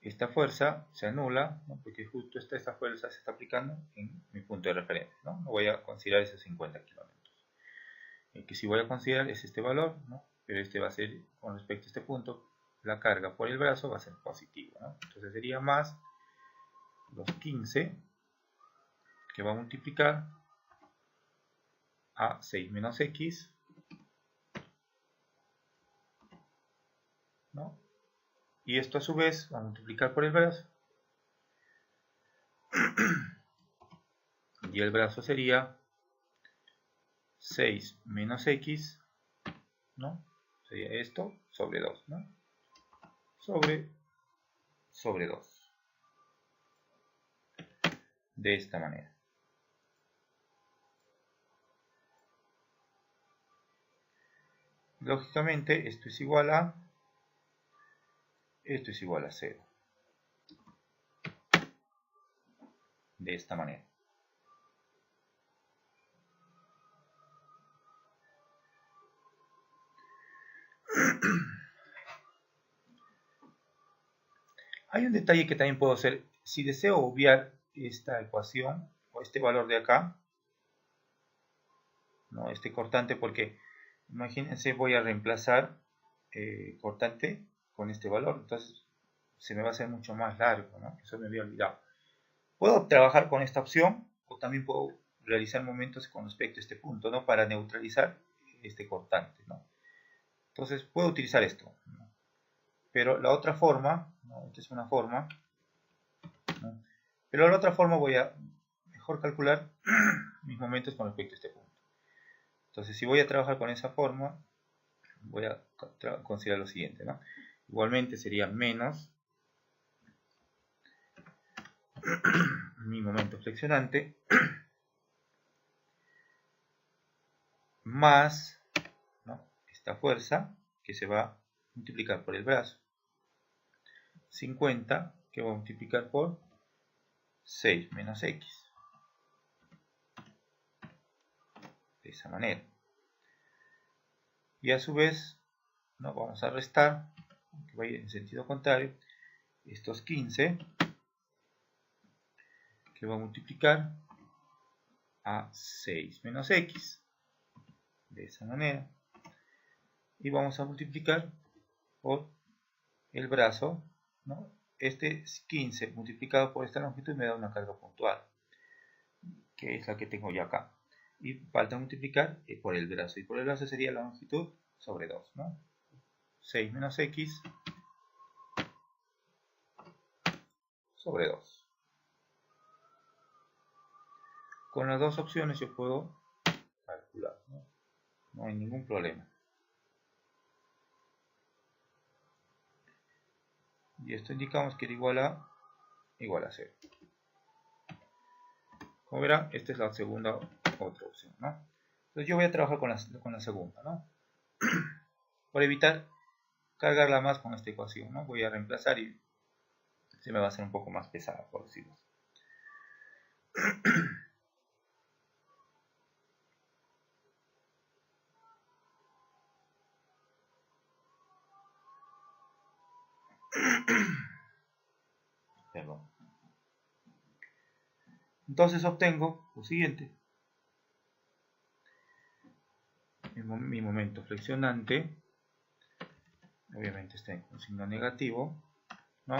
Esta fuerza se anula, ¿no? Porque justo esta fuerza se está aplicando en mi punto de referencia, ¿no? No voy a considerar esos 50 kilómetros. El que sí voy a considerar es este valor, ¿no? Pero este va a ser, con respecto a este punto, la carga por el brazo va a ser positivo, ¿no? Entonces sería más los 15 que va a multiplicar a 6 menos x, ¿no? Y esto a su vez va a multiplicar por el brazo. Y el brazo sería 6 menos x, ¿no? Sería esto sobre 2, ¿no? Sobre 2. De esta manera. Lógicamente esto es igual a 0. De esta manera. Hay un detalle que también puedo hacer. Si deseo obviar esta ecuación o este valor de acá, ¿no? Este cortante, porque imagínense, voy a reemplazar cortante con este valor, entonces se me va a hacer mucho más largo, ¿no? Eso me había olvidado. Puedo trabajar con esta opción o también puedo realizar momentos con respecto a este punto, ¿no? Para neutralizar este cortante, ¿no? Entonces puedo utilizar esto, ¿no? Pero la otra forma, ¿no? Esta es una forma, ¿no? Pero la otra forma voy a mejor calcular mis momentos con respecto a este punto. Entonces si voy a trabajar con esa forma, voy a considerar lo siguiente, ¿no? Igualmente sería menos mi momento flexionante más, ¿no? Esta fuerza que se va a multiplicar por el brazo, 50 que va a multiplicar por 6 menos x, de esa manera. Y a su vez, ¿no? Vamos a restar, que va a ir en sentido contrario, estos 15 que va a multiplicar a 6 menos x, de esa manera. Y vamos a multiplicar por el brazo, ¿no? Este 15 multiplicado por esta longitud me da una carga puntual, que es la que tengo ya acá. Y falta multiplicar por el brazo, y por el brazo sería la longitud sobre 2, ¿no? 6 menos x sobre 2. Con las dos opciones yo puedo calcular, ¿no? No hay ningún problema. Y esto indicamos que era igual a 0. Como verán, esta es la segunda otra opción, ¿no? Entonces yo voy a trabajar con la segunda, ¿no? Por evitar cargarla más con esta ecuación, ¿no? Voy a reemplazar y se me va a hacer un poco más pesada, por decirlo así. Perdón. Entonces obtengo lo siguiente. Mi momento flexionante, obviamente está con signo negativo, ¿no?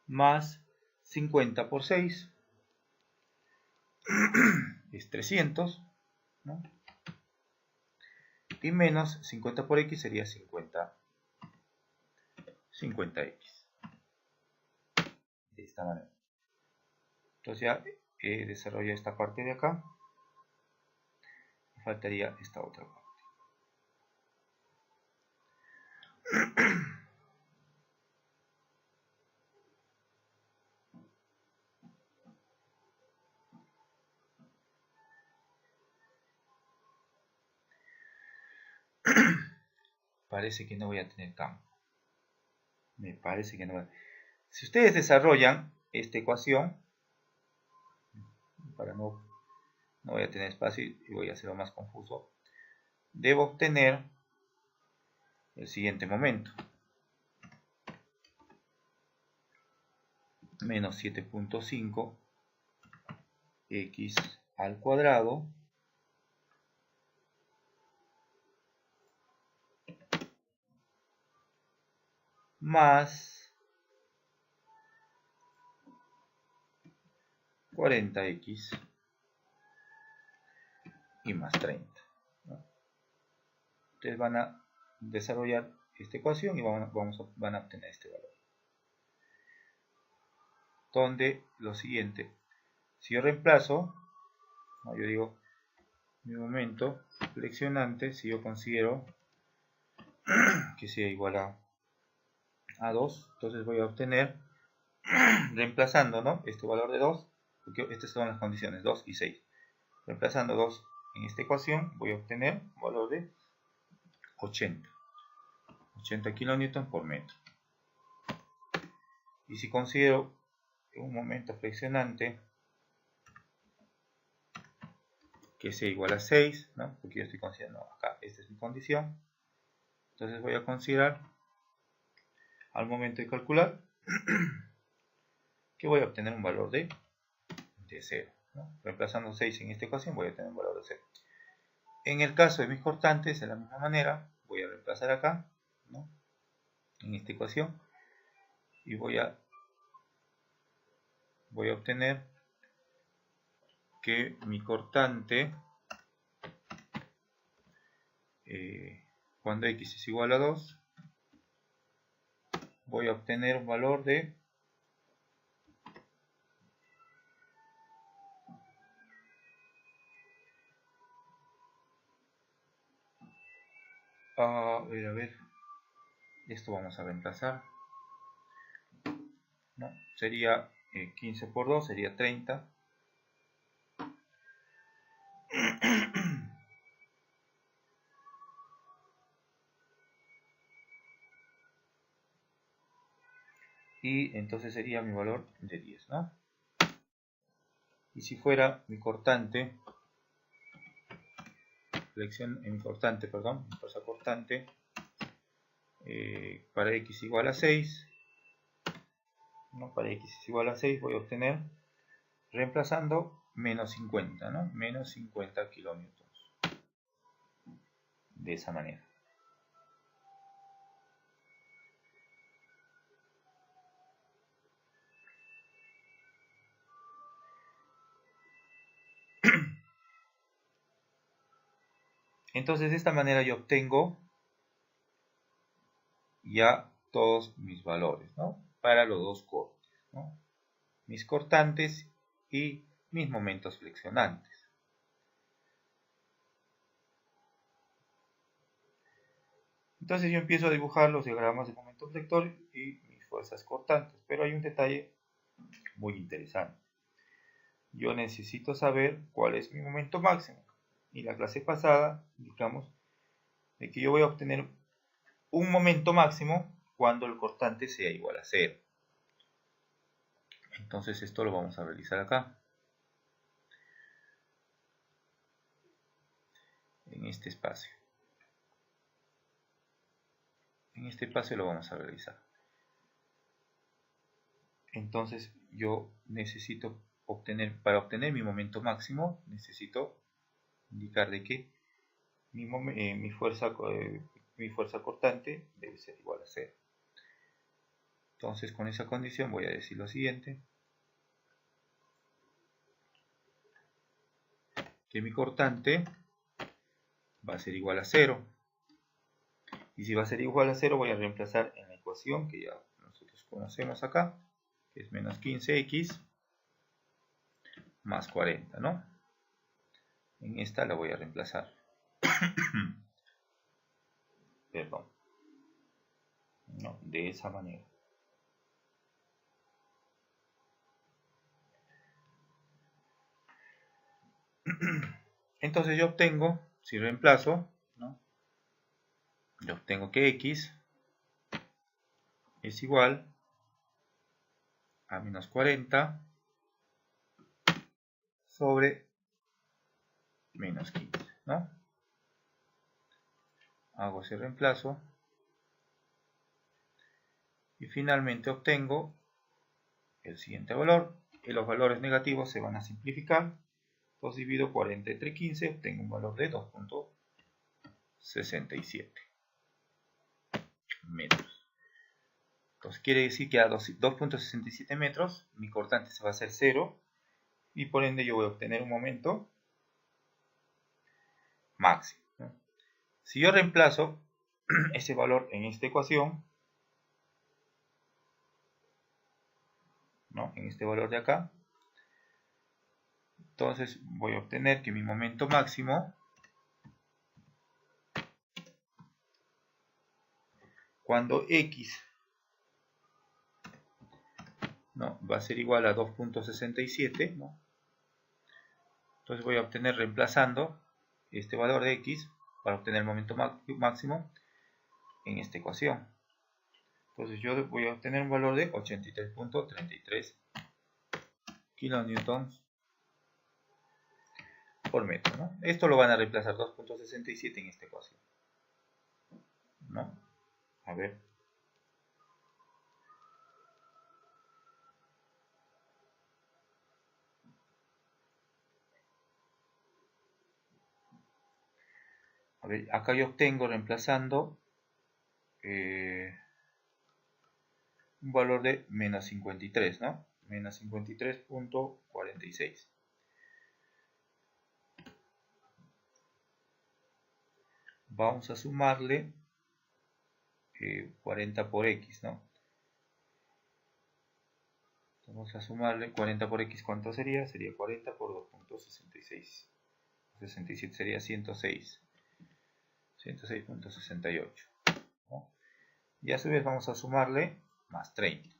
Más 50 por 6 es 300, ¿no? Y menos 50 por x sería 50x. De esta manera. Entonces ya desarrollo esta parte de acá. Me faltaría esta otra parte. Parece que no voy a tener campo. Me parece que no voy a... Si ustedes desarrollan esta ecuación, para no voy a tener espacio y voy a hacerlo más confuso, debo obtener el siguiente momento. Menos 7.5 x al cuadrado más 40x y más 30, ¿no? Ustedes van a desarrollar esta ecuación y van a obtener este valor. Donde lo siguiente, si yo reemplazo, ¿no? Yo digo mi momento flexionante, si yo considero que sea igual a 2, entonces voy a obtener, reemplazando, ¿no?, este valor de 2, porque estas son las condiciones, 2 y 6. Reemplazando 2 en esta ecuación, voy a obtener un valor de 80 kN por metro. Y si considero un momento flexionante que sea igual a 6, ¿no?, porque yo estoy considerando acá, esta es mi condición, entonces voy a considerar al momento de calcular que voy a obtener un valor de 0, ¿no? Reemplazando 6 en esta ecuación voy a tener un valor de 0. En el caso de mis cortantes, de la misma manera, voy a reemplazar acá, ¿no?, en esta ecuación, y voy a obtener que mi cortante, cuando x es igual a 2, voy a obtener un valor de a ver, esto vamos a reemplazar, ¿no? Sería 15 por 2, sería 30. Y entonces sería mi valor de 10, ¿no? Y si fuera mi cortante, mi fuerza cortante, para x igual a 6, ¿no?, para x es igual a 6 voy a obtener, reemplazando, menos 50, ¿no?, menos 50 kilómetros. De esa manera. Entonces de esta manera yo obtengo ya todos mis valores, ¿no?, para los dos cortes, ¿no?, mis cortantes y mis momentos flexionantes. Entonces yo empiezo a dibujar los diagramas de momento flector y mis fuerzas cortantes, pero hay un detalle muy interesante. Yo necesito saber cuál es mi momento máximo. Y la clase pasada indicamos de que yo voy a obtener un momento máximo cuando el cortante sea igual a 0. Entonces esto lo vamos a realizar acá, en este espacio. En este espacio lo vamos a realizar. Entonces yo necesito para obtener mi momento máximo, necesito indicar de que mi fuerza cortante debe ser igual a 0. Entonces con esa condición voy a decir lo siguiente, que mi cortante va a ser igual a 0. Y si va a ser igual a 0 voy a reemplazar en la ecuación que ya nosotros conocemos acá, que es menos 15x más 40, ¿no? En esta la voy a reemplazar. Perdón. No, de esa manera. Entonces yo obtengo, si reemplazo, ¿no?, yo obtengo que x es igual a menos 40 sobre menos 15, ¿no? Hago ese reemplazo y finalmente obtengo el siguiente valor. Y los valores negativos se van a simplificar. Entonces divido 40 entre 15, obtengo un valor de 2.67 metros. Entonces quiere decir que a 2.67 metros mi cortante se va a hacer 0 y por ende yo voy a obtener un momento máximo, ¿no? Si yo reemplazo ese valor en esta ecuación, ¿no? En este valor de acá, entonces voy a obtener que mi momento máximo, cuando x, ¿no?, va a ser igual a 2.67, ¿no? Entonces voy a obtener, reemplazando este valor de x para obtener el momento máximo en esta ecuación. Entonces yo voy a obtener un valor de 83.33 kilonewtons por metro, ¿no? Esto lo van a reemplazar 2.67 en esta ecuación, ¿no? A ver. A ver, acá yo obtengo, reemplazando, un valor de menos 53, ¿no? Menos 53.46. Vamos a sumarle 40 por x, ¿no? Vamos a sumarle 40 por x, ¿cuánto sería? Sería 40 por 2.66. 67 sería 106. 106.68, ¿no? Y a su vez vamos a sumarle más 30.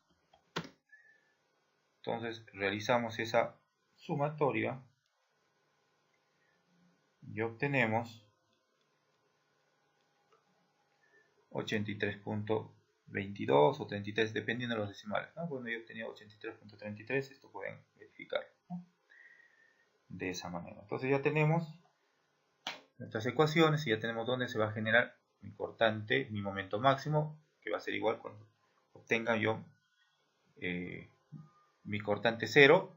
Entonces realizamos esa sumatoria y obtenemos 83.22 o 33, dependiendo de los decimales, ¿no? Bueno, yo obtenía 83.33, esto pueden verificar, ¿no? De esa manera. Entonces ya tenemos nuestras ecuaciones y ya tenemos dónde se va a generar mi cortante, mi momento máximo, que va a ser igual cuando obtenga yo mi cortante 0,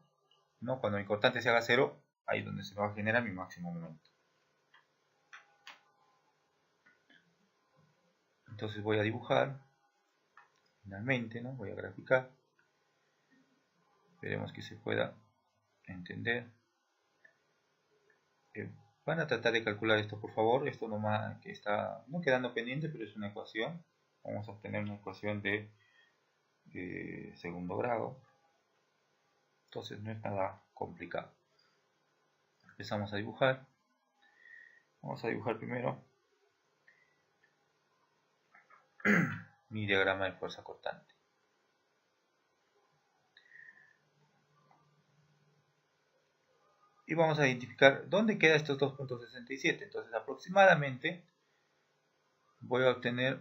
¿no? Cuando mi cortante se haga 0, ahí es donde se va a generar mi máximo momento. Entonces voy a dibujar, finalmente, ¿no? Voy a graficar. Esperemos que se pueda entender. Van a tratar de calcular esto, por favor. Esto nomás que está no quedando pendiente, pero es una ecuación. Vamos a obtener una ecuación de segundo grado. Entonces no es nada complicado. Empezamos a dibujar. Vamos a dibujar primero mi diagrama de fuerza cortante. Y vamos a identificar dónde queda estos 2.67. Entonces aproximadamente voy a obtener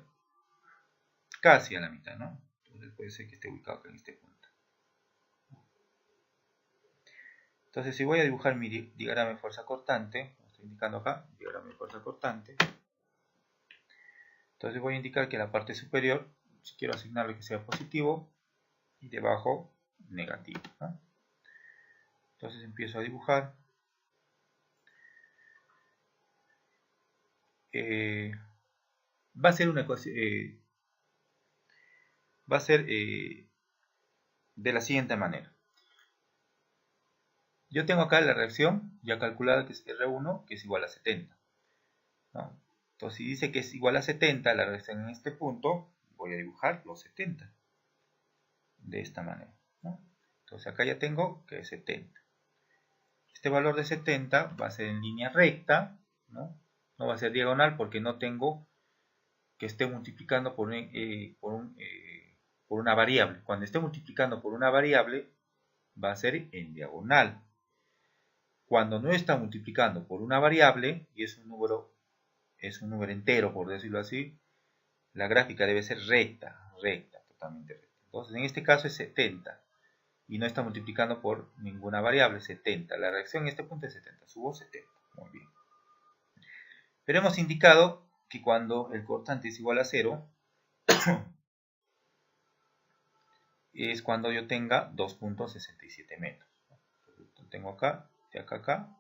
casi a la mitad, ¿no? Entonces puede ser que esté ubicado acá en este punto. Entonces si voy a dibujar mi diagrama de fuerza cortante, estoy indicando acá, diagrama de fuerza cortante. Entonces voy a indicar que en la parte superior, si quiero asignarle que sea positivo, y debajo negativo, ¿no? Entonces empiezo a dibujar. Va a ser una ecuación, va a ser de la siguiente manera. Yo tengo acá la reacción ya calculada, que es R1, que es igual a 70, ¿no? Entonces si dice que es igual a 70 la reacción en este punto, voy a dibujar los 70 de esta manera, ¿no? Entonces acá ya tengo que es 70. Este valor de 70 va a ser en línea recta, ¿no? No va a ser diagonal porque no tengo que esté multiplicando por una variable. Cuando esté multiplicando por una variable, va a ser en diagonal. Cuando no está multiplicando por una variable, y es un número entero, por decirlo así, la gráfica debe ser recta, totalmente recta. Entonces, en este caso es 70, y no está multiplicando por ninguna variable, 70. La reacción en este punto es 70, subo 70, muy bien. Pero hemos indicado que cuando el cortante es igual a 0, es cuando yo tenga 2.67 metros. Entonces, tengo acá, de acá a acá,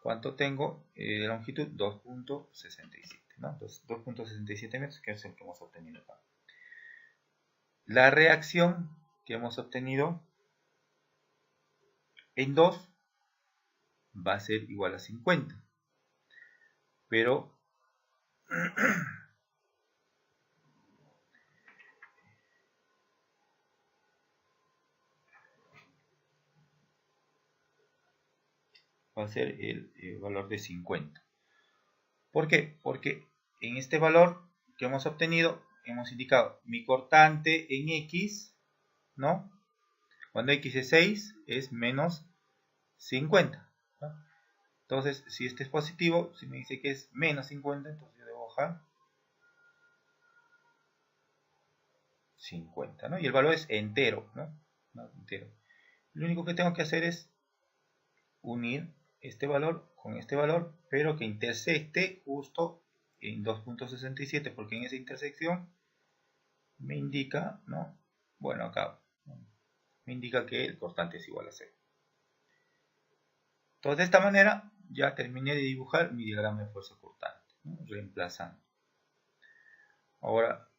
¿cuánto tengo? De longitud 2.67, ¿no? 2.67 metros, que es el que hemos obtenido acá. La reacción que hemos obtenido en 2 va a ser igual a 50. Pero va a ser el valor de 50. ¿Por qué? Porque en este valor que hemos obtenido, hemos indicado mi cortante en X, ¿no? Cuando X es 6, es menos 50, ¿no? Entonces, si este es positivo, si me dice que es menos 50, entonces yo debo bajar 50, ¿no? Y el valor es entero, ¿no? Entero. Lo único que tengo que hacer es unir este valor con este valor, pero que intersecte justo en 2.67, porque en esa intersección me indica, ¿no? Bueno, acá me indica que el cortante es igual a 0. Entonces, de esta manera ya terminé de dibujar mi diagrama de fuerza cortante, ¿no? Reemplazando. Ahora,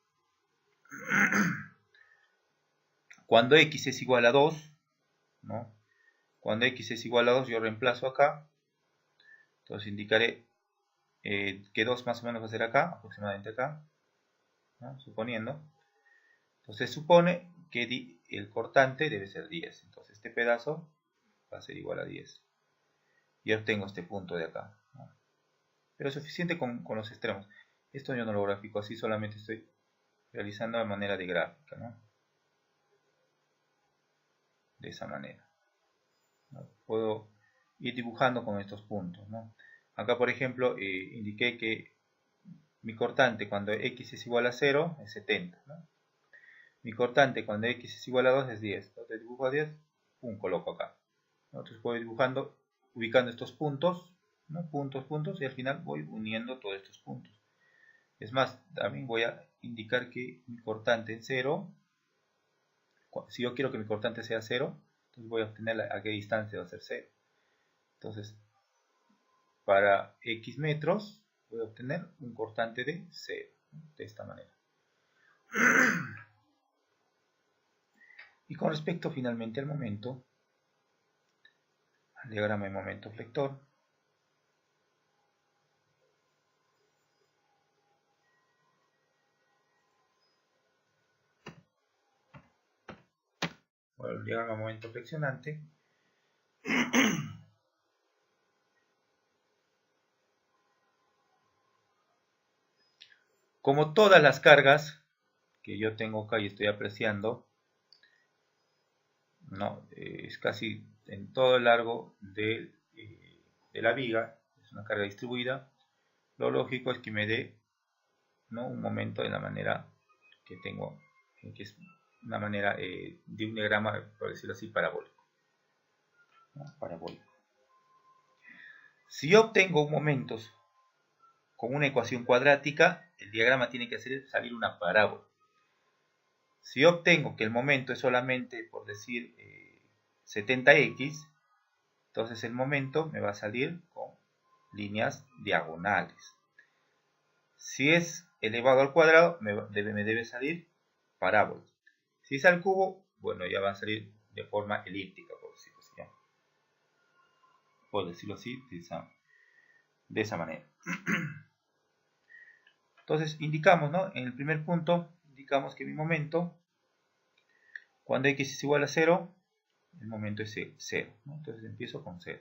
cuando X es igual a 2, ¿no? Cuando X es igual a 2, yo reemplazo acá. Entonces indicaré que 2 más o menos va a ser acá, aproximadamente acá, ¿no? Suponiendo. Entonces supone que el cortante debe ser 10. Entonces este pedazo va a ser igual a 10. Y obtengo este punto de acá, ¿no? Pero es suficiente con los extremos. Esto yo no lo grafico así, solamente estoy realizando de manera de gráfica, ¿no? De esa manera, ¿no? Puedo ir dibujando con estos puntos, ¿no? Acá, por ejemplo, indiqué que mi cortante cuando X es igual a 0 es 70, ¿no? Mi cortante cuando X es igual a 2 es 10. Entonces dibujo a 10, coloco acá, ¿no? Entonces voy dibujando, ubicando estos puntos, ¿no? Puntos, puntos, y al final voy uniendo todos estos puntos. Es más, también voy a indicar que mi cortante en 0, si yo quiero que mi cortante sea 0, entonces voy a obtener a qué distancia va a ser 0. Entonces, para X metros, voy a obtener un cortante de 0, ¿no? De esta manera. Y con respecto finalmente al momento, al diagrama de momento flector, o el diagrama de momento flexionante, como todas las cargas que yo tengo acá y estoy apreciando, ¿no? Es casi en todo el largo de la viga, es una carga distribuida. Lo lógico es que me dé, ¿no? Un momento de la manera que tengo, que es una manera de un diagrama, por decirlo así, parabólico, ¿no? Parabólico. Si yo obtengo momentos con una ecuación cuadrática, el diagrama tiene que salir una parábola. Si yo obtengo que el momento es solamente, por decir, 70x, entonces el momento me va a salir con líneas diagonales. Si es elevado al cuadrado, me debe salir parábola. Si es al cubo, bueno, ya va a salir de forma elíptica, por decirlo así, ¿ya? Por decirlo así, de esa manera. Entonces indicamos, ¿no? En el primer punto, indicamos que mi momento, cuando x es igual a 0, el momento es 0, ¿no? Entonces empiezo con 0.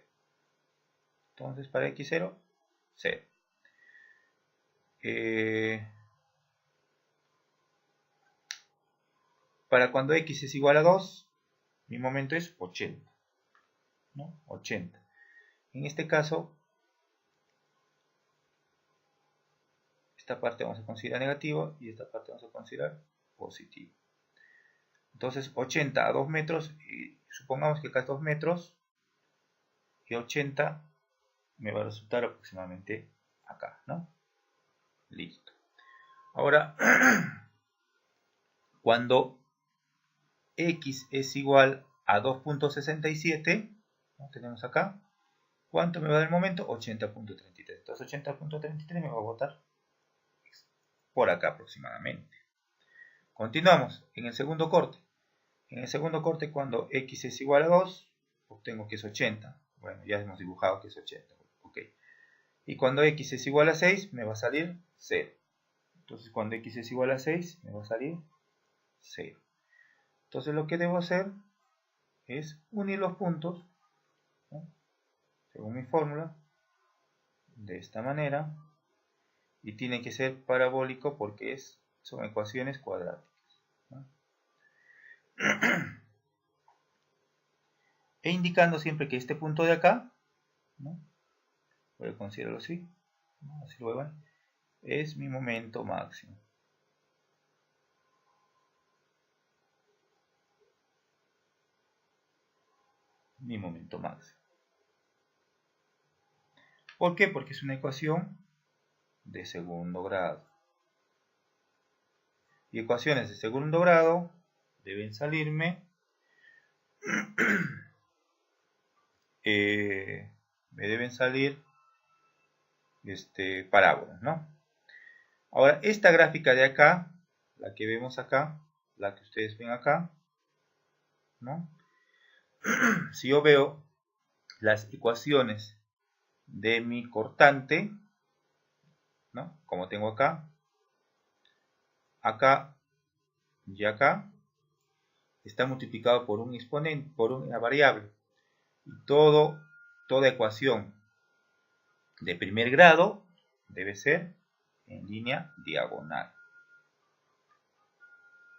Entonces para x0, 0. Para cuando x es igual a 2, mi momento es 80, ¿no? 80. En este caso, esta parte vamos a considerar negativo y esta parte vamos a considerar positivo. Entonces 80 a 2 metros, supongamos que acá es 2 metros, y 80 me va a resultar aproximadamente acá, ¿no? Listo. Ahora, cuando x es igual a 2.67, ¿no? Tenemos acá, ¿cuánto me va a dar el momento? 80.33. Entonces 80.33 me va a botar por acá aproximadamente. Continuamos en el segundo corte. En el segundo corte, cuando x es igual a 2, obtengo que es 80. Bueno, ya hemos dibujado que es 80. Ok. Y cuando x es igual a 6, me va a salir 0. Entonces, cuando x es igual a 6, me va a salir 0. Entonces, lo que debo hacer es unir los puntos, ¿no?, según mi fórmula, de esta manera. Y tiene que ser parabólico porque son ecuaciones cuadráticas, ¿no? E indicando siempre que este punto de acá, ¿no?, voy a considerarlo así, ¿no?, así lo ven, es mi momento máximo. Mi momento máximo. ¿Por qué? Porque es una ecuación de segundo grado. Y ecuaciones de segundo grado deben salirme me deben salir parábolas, ¿no? Ahora, esta gráfica de acá, la que vemos acá, la que ustedes ven acá, ¿no? Si yo veo las ecuaciones de mi cortante, ¿no?, como tengo acá, acá y acá, está multiplicado por un exponente, por una variable. Y toda ecuación de primer grado debe ser en línea diagonal,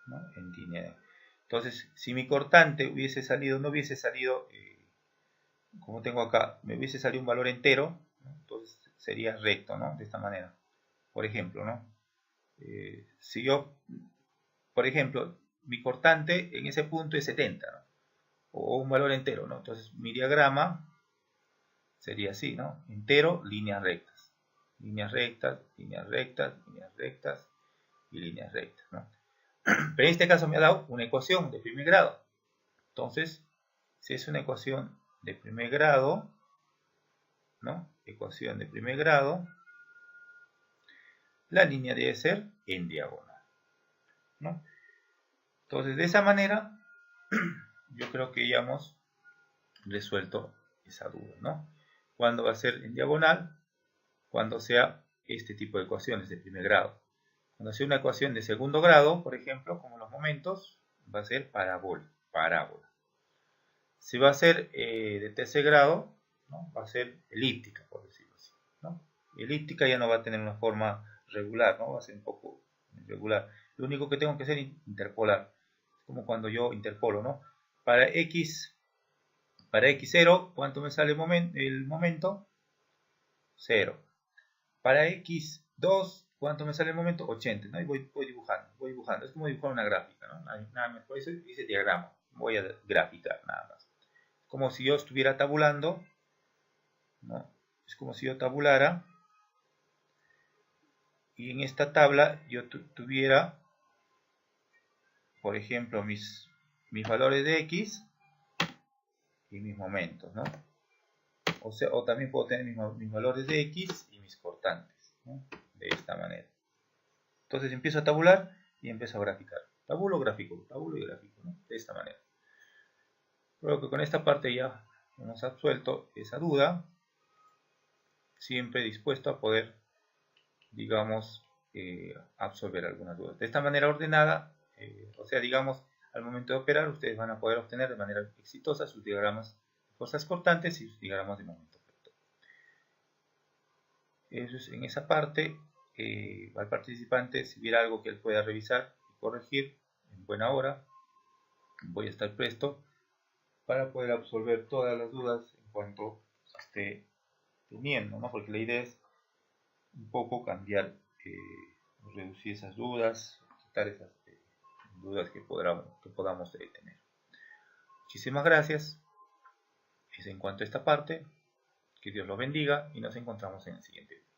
¿no?, en línea. Entonces, si mi cortante no hubiese salido, como tengo acá, me hubiese salido un valor entero, ¿no?, entonces sería recto, ¿no?, de esta manera. Por ejemplo, ¿no?, si yo, por ejemplo, mi cortante en ese punto es 70, ¿no?, o un valor entero, ¿no?, entonces mi diagrama sería así, ¿no?, entero, líneas rectas, líneas rectas, líneas rectas, líneas rectas y líneas rectas, ¿no? Pero en este caso me ha dado una ecuación de primer grado. Entonces, si es una ecuación de primer grado, ¿no?, ecuación de primer grado, la línea debe ser en diagonal, ¿no? Entonces, de esa manera, yo creo que ya hemos resuelto esa duda, ¿no? ¿Cuándo va a ser en diagonal? Cuando sea este tipo de ecuaciones de primer grado. Cuando sea una ecuación de segundo grado, por ejemplo, como los momentos, va a ser parábola. Si va a ser de tercer grado, ¿no?, va a ser elíptica, por decirlo así, ¿no? Elíptica ya no va a tener una forma regular, ¿no?, va a ser un poco irregular. Lo único que tengo que hacer es interpolar, como cuando yo interpolo, ¿no? Para x0, ¿cuánto me sale el momento? 0. Para x2, ¿cuánto me sale el momento? 80, ¿no? Y voy dibujando. Es como dibujar una gráfica, ¿no? Nada más. Por eso dice diagrama. Voy a graficar, nada más. Como si yo estuviera tabulando, ¿no? Es como si yo tabulara y en esta tabla yo tuviera, por ejemplo, mis valores de x y mis momentos, ¿no? O también puedo tener mis valores de x y mis cortantes, ¿no?, de esta manera. Entonces empiezo a tabular y empiezo a graficar. Tabulo, gráfico, tabulo y gráfico, ¿no?, de esta manera. Creo que con esta parte ya hemos absuelto esa duda. Siempre dispuesto a poder, digamos, absorber algunas dudas. De esta manera ordenada, o sea, digamos, al momento de operar, ustedes van a poder obtener de manera exitosa sus diagramas de fuerzas cortantes y sus diagramas de momento vector. Eso es en esa parte. Al participante, si hubiera algo que él pueda revisar y corregir en buena hora, voy a estar presto para poder absorber todas las dudas en cuanto esté teniendo, ¿no? Porque la idea es un poco cambiar, reducir esas dudas, quitar esas dudas que podamos tener. Muchísimas gracias. Es en cuanto a esta parte. Que Dios los bendiga y nos encontramos en el siguiente video.